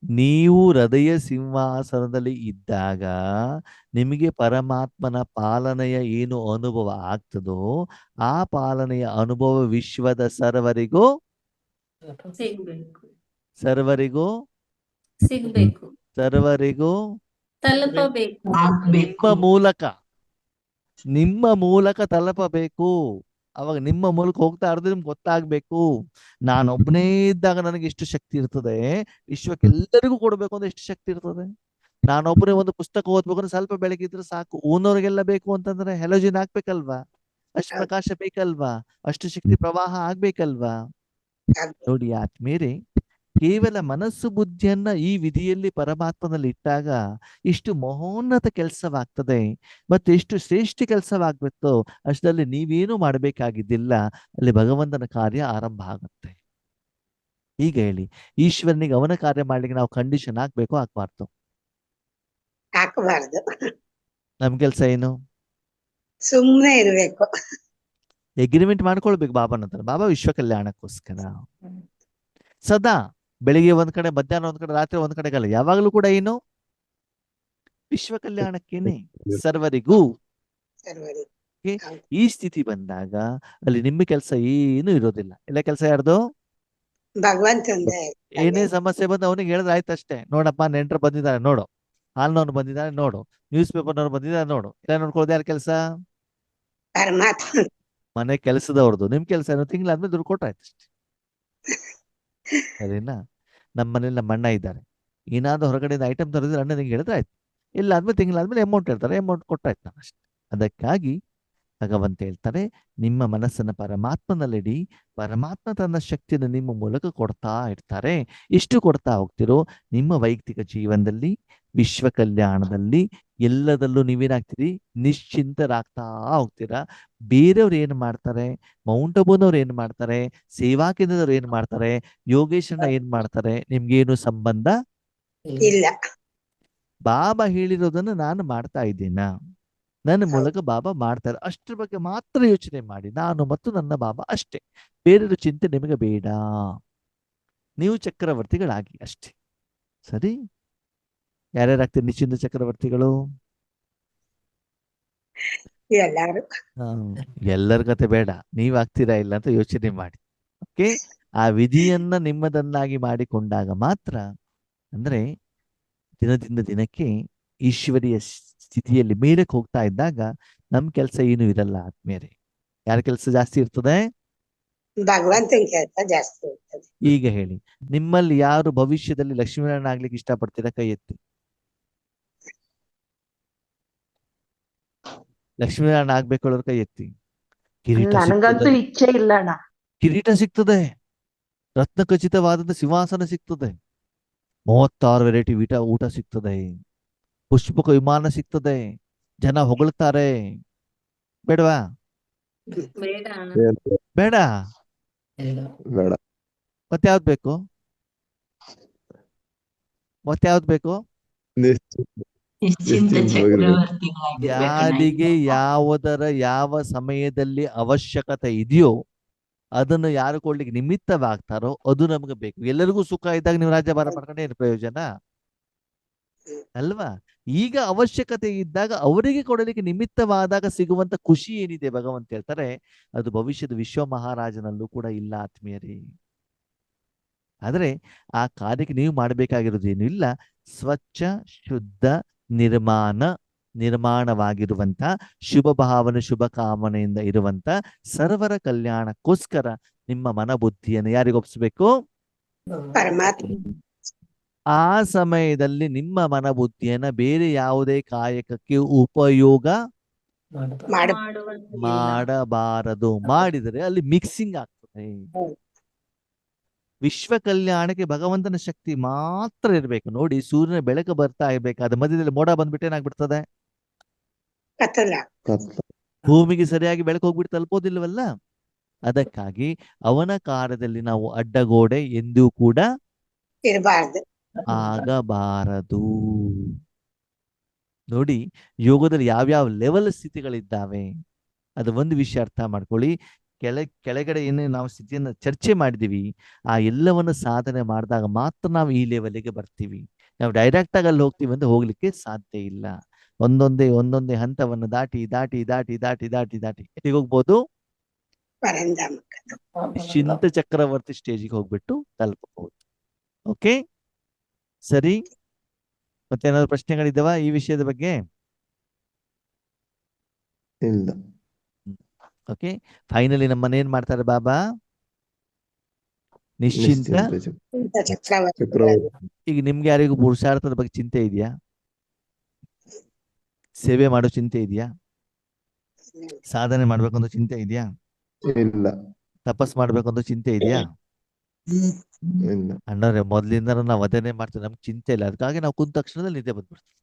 ನೀವು ಹೃದಯ ಸಿಂಹಾಸನದಲ್ಲಿ ಇದ್ದಾಗ ನಿಮಗೆ ಪರಮಾತ್ಮನ ಪಾಲನೆಯ ಏನು ಅನುಭವ ಆಗ್ತದೋ ಆ ಪಾಲನೆಯ ಅನುಭವ ವಿಶ್ವದ ಸರ್ವರಿಗೂ ಸಿಗ್ಬೇಕು ಸರ್ವರಿಗೂ ಸಿಗ್ಬೇಕು ಸರ್ವರಿಗೂ ತಲುಪಬೇಕು. ಆಗ್ಬೇಕು. ನಿಮ್ಮ ಮೂಲಕ ತಲುಪಬೇಕು. ಅವಾಗ ನಿಮ್ಮ ಮೂಲಕ ಹೋಗ್ತಾ ಇರೋದು ನಿಮ್ಗೆ ಗೊತ್ತಾಗ್ಬೇಕು. ನಾನೊಬ್ಬನೇ ಇದ್ದಾಗ ನನಗೆ ಎಷ್ಟು ಶಕ್ತಿ ಇರ್ತದೆ, ವಿಶ್ವಕ್ಕೆಲ್ಲರಿಗೂ ಕೊಡ್ಬೇಕು ಅಂದ್ರೆ ಎಷ್ಟು ಶಕ್ತಿ ಇರ್ತದೆ. ನಾನೊಬ್ಬನೇ ಒಂದು ಪುಸ್ತಕ ಓದ್ಬೇಕು ಅಂದ್ರೆ ಸ್ವಲ್ಪ ಬೆಳಗಿದ್ರೆ ಸಾಕು. ಊನವ್ರಿಗೆಲ್ಲ ಬೇಕು ಅಂತಂದ್ರೆ ಹೆಲೋಜಿನ್ ಹಾಕ್ಬೇಕಲ್ವಾ, ಅಷ್ಟು ಪ್ರಕಾಶ ಬೇಕಲ್ವಾ, ಅಷ್ಟು ಶಕ್ತಿ ಪ್ರವಾಹ ಆಗ್ಬೇಕಲ್ವಾ. ನೋಡಿ ಆತ್ಮೀಯರೇ, ಕೇವಲ ಮನಸ್ಸು ಬುದ್ಧಿಯನ್ನ ಈ ವಿಧಿಯಲ್ಲಿ ಪರಮಾತ್ಮನಲ್ಲಿ ಇಟ್ಟಾಗ ಇಷ್ಟು ಮಹೋನ್ನತ ಕೆಲಸವಾಗ್ತದೆ, ಮತ್ತೆ ಎಷ್ಟು ಶ್ರೇಷ್ಠ ಕೆಲಸವಾಗ್ಬೇಕು. ಅಷ್ಟರಲ್ಲಿ ನೀವೇನು ಮಾಡಬೇಕಾಗಿದ್ದಿಲ್ಲ, ಅಲ್ಲಿ ಭಗವಂತನ ಕಾರ್ಯ ಆರಂಭ ಆಗುತ್ತೆ. ಈಗ ಹೇಳಿ, ಈಶ್ವರನಿಗೆ ಅವನ ಕಾರ್ಯ ಮಾಡ್ಲಿಕ್ಕೆ ನಾವು ಕಂಡೀಷನ್ ಹಾಕ್ಬೇಕು ಹಾಕ್ಬಾರ್ದು? ಹಾಕಬಾರ್ದು. ನಮ್ ಕೆಲ್ಸ ಏನು? ಸುಮ್ನೆ ಇರ್ಬೇಕು. ಎಗ್ರಿಮೆಂಟ್ ಮಾಡ್ಕೊಳ್ಬೇಕು ಬಾಬಾನ ಹತ್ರ. ಬಾಬಾ ವಿಶ್ವ ಕಲ್ಯಾಣಕ್ಕೋಸ್ಕರ ಸದಾ ಬೆಳಿಗ್ಗೆ ಒಂದ್ ಕಡೆ, ಮಧ್ಯಾಹ್ನ ಒಂದ್ ಕಡೆ, ರಾತ್ರಿ ಒಂದ್ ಕಡೆಗಲ್ಲ, ಯಾವಾಗಲೂ ಕೂಡ ಏನು? ವಿಶ್ವ ಕಲ್ಯಾಣಕ್ಕೇನೆ, ಸರ್ವರಿಗೂ. ಸರ್ವರಿಗೂ. ಈ ಸ್ಥಿತಿ ಬಂದಾಗ ಅಲ್ಲಿ ನಿಮ್ಮ ಕೆಲಸ ಏನು ಇರೋದಿಲ್ಲ. ಎಲ್ಲ ಕೆಲಸ ಯಾರ್ದು? ಭಗವಂತಂದೇ. ಏನೇ ಸಮಸ್ಯೆ ಬಂದು ಅವನಿಗೆ ಹೇಳಿದ್ರೆ ಆಯ್ತು ಅಷ್ಟೇ. ನೋಡಪ್ಪ, ನೆಂಟರು ಬಂದಿದ್ದಾರೆ ನೋಡು, ಹಾಲ್ನವ್ರು ಬಂದಿದ್ದಾರೆ ನೋಡು, ನ್ಯೂಸ್ ಪೇಪರ್ನವ್ರು ಬಂದಿದ್ದಾರೆ ನೋಡು. ಇಲ್ಲ ನೋಡ್ಕೊಳ್ಳೋದು ಯಾರ ಕೆಲಸ? ಪರಮಾತ್ಮ. ಮನೆ ಕೆಲಸದವ್ರದ್ದು. ನಿಮ್ ಕೆಲಸ ಏನು? ತಿಂಗಳಾದ್ಮೇಲೆ ದುಡ್ಡು ಕೊಟ್ರಾಯ್ತು ಅಷ್ಟೇ. ಸರಿನಾ? ನಮ್ಮ ಮನೇಲಿ ನಮ್ಮ ಅಣ್ಣ ಇದ್ದಾರೆ, ಏನಾದ್ರು ಹೊರಗಡೆಯಿಂದ ಐಟಮ್ ತರೋದ್ರೆ ಅಣ್ಣ ನಿಂಗೆ ಹೇಳಿದ್ರೆ ಆಯ್ತು. ಇಲ್ಲ ಆದ್ಮೇಲೆ ತಿಂಗಳಾದ್ಮೇಲೆ ಅಮೌಂಟ್ ಹೇಳ್ತಾರೆ, ಅಮೌಂಟ್ ಕೊಟ್ಟಾಯ್ತು ನಾನು ಅಷ್ಟೇ. ಅದಕ್ಕಾಗಿ ಭಗವಂತ ಹೇಳ್ತಾರೆ, ನಿಮ್ಮ ಮನಸ್ಸನ್ನ ಪರಮಾತ್ಮನಲ್ಲಿಡಿ. ಪರಮಾತ್ಮ ತನ್ನ ಶಕ್ತಿಯನ್ನು ನಿಮ್ಮ ಮೂಲಕ ಕೊಡ್ತಾ ಇರ್ತಾರೆ. ಎಷ್ಟು ಕೊಡ್ತಾ ಹೋಗ್ತಿರೋ ನಿಮ್ಮ ವೈಯಕ್ತಿಕ ಜೀವನದಲ್ಲಿ, ವಿಶ್ವ ಕಲ್ಯಾಣದಲ್ಲಿ, ಎಲ್ಲದಲ್ಲೂ ನೀವೇನಾಗ್ತೀರಿ? ನಿಶ್ಚಿಂತರಾಗ್ತಾ ಹೋಗ್ತೀರಾ. ಬೇರೆಯವ್ರು ಏನ್ ಮಾಡ್ತಾರೆ, ಮೌಂಟ್ ಅಬೂನವ್ರು ಏನ್ ಮಾಡ್ತಾರೆ, ಸೇವಾ ಕೇಂದ್ರದವ್ರು ಏನ್ ಮಾಡ್ತಾರೆ, ಯೋಗೇಶಣ್ಣ ಏನ್ ಮಾಡ್ತಾರೆ, ನಿಮ್ಗೇನು ಸಂಬಂಧ ಇಲ್ಲ. ಬಾಬಾ ಹೇಳಿರೋದನ್ನ ನಾನು ಮಾಡ್ತಾ ಇದ್ದೀನಾ? ನನ್ನ ಮೂಲಕ ಬಾಬಾ ಮಾಡ್ತಾರೆ, ಅಷ್ಟ್ರ ಬಗ್ಗೆ ಮಾತ್ರ ಯೋಚನೆ ಮಾಡಿ. ನಾನು ಮತ್ತು ನನ್ನ ಬಾಬಾ ಅಷ್ಟೇ, ಬೇರೆಯವ್ರ ಚಿಂತೆ ನಿಮಗೆ ಬೇಡ. ನೀವು ಚಕ್ರವರ್ತಿಗಳಾಗಿ ಅಷ್ಟೇ. ಸರಿ? ಯಾರ್ಯಾರಾಗ್ತೀರಿ ನಿಶ್ಚಿಂತ ಚಕ್ರವರ್ತಿಗಳು? ಎಲ್ಲಾರು. ಎಲ್ಲರ ಕತೆ ಬೇಡ, ನೀವ್ ಆಗ್ತೀರಾ ಇಲ್ಲ ಅಂತ ಯೋಚನೆ ಮಾಡಿ. ಓಕೆ? ಆ ವಿಧಿಯನ್ನ ನಿಮ್ಮದನ್ನಾಗಿ ಮಾಡಿಕೊಂಡಾಗ ಮಾತ್ರ, ಅಂದ್ರೆ ದಿನದಿಂದ ದಿನಕ್ಕೆ ಈಶ್ವರಿಯ ಸ್ಥಿತಿಯಲ್ಲಿ ಮೇಲಕ್ಕೆ ಹೋಗ್ತಾ ಇದ್ದಾಗ ನಮ್ ಕೆಲಸ ಏನು ಇರಲ್ಲ ಆದ್ಮೇಲೆ. ಯಾರ ಕೆಲಸ ಜಾಸ್ತಿ ಇರ್ತದೆ? ಭಗವಂತನ ಕೆಲಸ ಜಾಸ್ತಿ ಇರ್ತದೆ. ಈಗ ಹೇಳಿ, ನಿಮ್ಮಲ್ಲಿ ಯಾರು ಭವಿಷ್ಯದಲ್ಲಿ ಲಕ್ಷ್ಮೀನಾರಾಯಣ ಆಗ್ಲಿಕ್ಕೆ ಇಷ್ಟಪಡ್ತೀರಾ? ಕೈ ಎತ್ತಿ. ಲಕ್ಷ್ಮೀನಾರಾಯಣ ಆಗ್ಬೇಕು ಅನ್ನೋರು ಕೈ ಎತ್ತಿ. ಕಿರೀಟ ನನಗಂತೂ ಸಿಗ್ತದೆ, ಇಚ್ಛೆ ಇಲ್ಲ ಅಣ್ಣ. ಕಿರೀಟ ಸಿಗ್ತದೆ, ರತ್ನ ಖಚಿತವಾದಂತ ಸಿಂಹಾಸನ ಸಿಗ್ತದೆ, 36 ವೆರೈಟಿ ಊಟ ಸಿಗ್ತದೆ, ಪುಷ್ಪಕ ವಿಮಾನ ಸಿಗ್ತದೆ, ಜನ ಹೊಗಳ್ತಾರೆ. ಬೇಡವಾ? ಬೇಡ ಅಣ್ಣ. ಬೇಡ. ಬೇಡ. ಮತ್ತೆ ಯಾವ್ದು ಬೇಕು? ಮತ್ತೆ ಯಾವ್ದು ಬೇಕು? ನಿಶ್ಚಿಂತ ಚಕ್ರವರ್ತಿಗಳಾಗಿರ್ಬೇಕು. ಯಾರಿಗೆ ಯಾವ ಸಮಯದಲ್ಲಿ ಅವಶ್ಯಕತೆ ಇದೆಯೋ ಅದನ್ನು ಯಾರು ಕೊಡ್ಲಿಕ್ಕೆ ನಿಮಿತ್ತವಾಗ್ತಾರೋ ಅದು ನಮ್ಗೆ ಬೇಕು. ಎಲ್ಲರಿಗೂ ಸುಖ ಇದ್ದಾಗ ನೀವು ರಾಜ್ಯಭಾರ ಮಾಡ್ಕೊಂಡೆ ಏನು ಪ್ರಯೋಜನ ಅಲ್ವಾ? ಈಗ ಅವಶ್ಯಕತೆ ಇದ್ದಾಗ ಅವರಿಗೆ ಕೊಡಲಿಕ್ಕೆ ನಿಮಿತ್ತವಾದಾಗ ಸಿಗುವಂತ ಖುಷಿ ಏನಿದೆ ಭಗವಂತ ಹೇಳ್ತಾರೆ, ಅದು ಭವಿಷ್ಯದ ವಿಶ್ವ ಮಹಾರಾಜನಲ್ಲೂ ಕೂಡ ಇಲ್ಲ ಆತ್ಮೀಯರೇ. ಆದ್ರೆ ಆ ಕಾರ್ಯಕ್ಕೆ ನೀವು ಮಾಡಬೇಕಾಗಿರೋದು ಏನು ಇಲ್ಲ. ಸ್ವಚ್ಛ ಶುದ್ಧ ನಿರ್ಮಾಣವಾಗಿರುವಂತ ಶುಭ ಭಾವನೆ ಶುಭ ಕಾಮನೆಯಿಂದ ಇರುವಂತ ಸರ್ವರ ಕಲ್ಯಾಣಕ್ಕೋಸ್ಕರ ನಿಮ್ಮ ಮನಬುದ್ಧಿಯನ್ನು ಯಾರಿಗೆ ಒಪ್ಪಿಸ್ಬೇಕು? ಪರಮಾತ್ಮ. ಆ ಸಮಯದಲ್ಲಿ ನಿಮ್ಮ ಮನಬುದ್ಧಿಯನ್ನ ಬೇರೆ ಯಾವುದೇ ಕಾಯಕಕ್ಕೆ ಉಪಯೋಗ ಮಾಡಬಾರದು. ಮಾಡಿದರೆ ಅಲ್ಲಿ ಮಿಕ್ಸಿಂಗ್ ಆಗ್ತದೆ. ವಿಶ್ವ ಕಲ್ಯಾಣಕ್ಕೆ ಭಗವಂತನ ಶಕ್ತಿ ಮಾತ್ರ ಇರಬೇಕು. ನೋಡಿ, ಸೂರ್ಯನ ಬೆಳಕು ಬರ್ತಾ ಇರ್ಬೇಕು, ಅದ್ರ ಮಧ್ಯದಲ್ಲಿ ಮೋಡ ಬಂದ್ಬಿಟ್ಟು ಏನಾಗ್ಬಿಡ್ತದೆ? ಕತ್ತಲ ಕತ್ಲ ಭೂಮಿಗೆ ಸರಿಯಾಗಿ ಬೆಳಕು ಹೋಗ್ಬಿಟ್ಟು ತಲುಪೋದಿಲ್ವಲ್ಲ. ಅದಕ್ಕಾಗಿ ಅವನ ಕಾರ್ಯದಲ್ಲಿ ನಾವು ಅಡ್ಡಗೋಡೆ ಎಂದೂ ಕೂಡ ಇರಬಾರ್ದು. ಆಗಬಾರದು. ನೋಡಿ, ಯೋಗದಲ್ಲಿ ಯಾವ್ಯಾವ ಲೆವೆಲ್ ಸ್ಥಿತಿಗಳಿದ್ದಾವೆ, ಅದು ಒಂದು ವಿಷಯ ಅರ್ಥ ಮಾಡ್ಕೊಳ್ಳಿ. ಕೆಳಗಡೆ ಏನು ನಾವು ಸ್ಥಿತಿಯನ್ನ ಚರ್ಚೆ ಮಾಡಿದೀವಿ, ಆ ಎಲ್ಲವನ್ನು ಸಾಧನೆ ಮಾಡಿದಾಗ ಮಾತ್ರ ನಾವು ಈ ಲೆವೆಲ್ಗೆ ಬರ್ತೀವಿ. ನಾವು ಡೈರೆಕ್ಟ್ ಆಗಿ ಅಲ್ಲಿ ಹೋಗ್ತೀವಿ ಅಂತ ಹೋಗ್ಲಿಕ್ಕೆ ಸಾಧ್ಯ ಇಲ್ಲ. ಒಂದೊಂದೇ ಹಂತವನ್ನು ದಾಟಿ ದಾಟಿ ದಾಟಿ ದಾಟಿ ದಾಟಿ ದಾಟಿ ಎಲ್ಲಿಗೆ ಹೋಗ್ಬೋದು? ಪರಂಧಾಮಕ್ಕೆ. ನಿಶ್ಚಿಂತ ಚಕ್ರವರ್ತಿ ಸ್ಟೇಜಿಗೆ ಹೋಗ್ಬಿಟ್ಟು ತಲುಪಬಹುದು. ಓಕೆ, ಸರಿ. ಮತ್ತೆ ಏನಾದ್ರು ಪ್ರಶ್ನೆಗಳಿದ್ದಾವ ಈ ವಿಷಯದ ಬಗ್ಗೆ? ಇಲ್ಲ. ಓಕೆ, ಫೈನಲಿ ನಮ್ಮನ್ನೇನ್ ಮಾಡ್ತಾರೆ ಬಾಬಾ? ನಿಶ್ಚಿಂತ ನಿಶ್ಚಿಂತ ಚಕ್ರವರ್ತಿ. ಚಕ್ರವರ್ತಿ. ಈಗ ನಿಮ್ಗೆ ಯಾರಿಗೂ ಪುರುಷಾರ್ಥದ ಬಗ್ಗೆ ಚಿಂತೆ ಇದೆಯಾ? ಸೇವೆ ಮಾಡೋ ಚಿಂತೆ ಇದೆಯಾ? ಸಾಧನೆ ಮಾಡ್ಬೇಕಂತ ಚಿಂತೆ ಇದೆಯಾ? ಇಲ್ಲ. ತಪಸ್ ಮಾಡ್ಬೇಕಂತ ಚಿಂತೆ ಇದೆಯಾ? ಇಲ್ಲ. ಅಣ್ಣವ್ರೆ, ಮೊದ್ಲಿಂದ ನಾವು ಅದನ್ನೇ ಮಾಡ್ತೀವಿ, ನಮ್ಗೆ ಚಿಂತೆ ಇಲ್ಲ. ಅದಕ್ಕಾಗಿ ನಾವು ಕುಂತ ತಕ್ಷಣದಲ್ಲಿ ನಿದ್ದೆ ಬಂದ್ಬಿಡ್ತೀವಿ.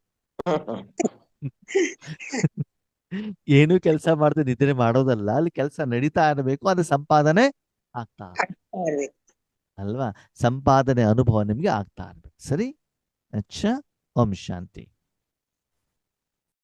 ಏನು ಕೆಲಸ ಮಾಡ್ತೀವಿ, ನಿದ್ರೆ ಮಾಡೋದಲ್ಲ, ಅಲ್ಲಿ ಕೆಲಸ ನಡೀತಾ ಇರಬೇಕು, ಅದು ಸಂಪಾದನೆ ಆಗ್ತಾ ಇರ್ಬೇಕು. ಅಲ್ವಾ? ಸಂಪಾದನೆ ಅನುಭವ ನಿಮ್ಗೆ ಆಗ್ತಾ ಇರ್ಬೇಕು. ಸರಿ, ಅಚ್ಚ, ಓಂ ಶಾಂತಿ.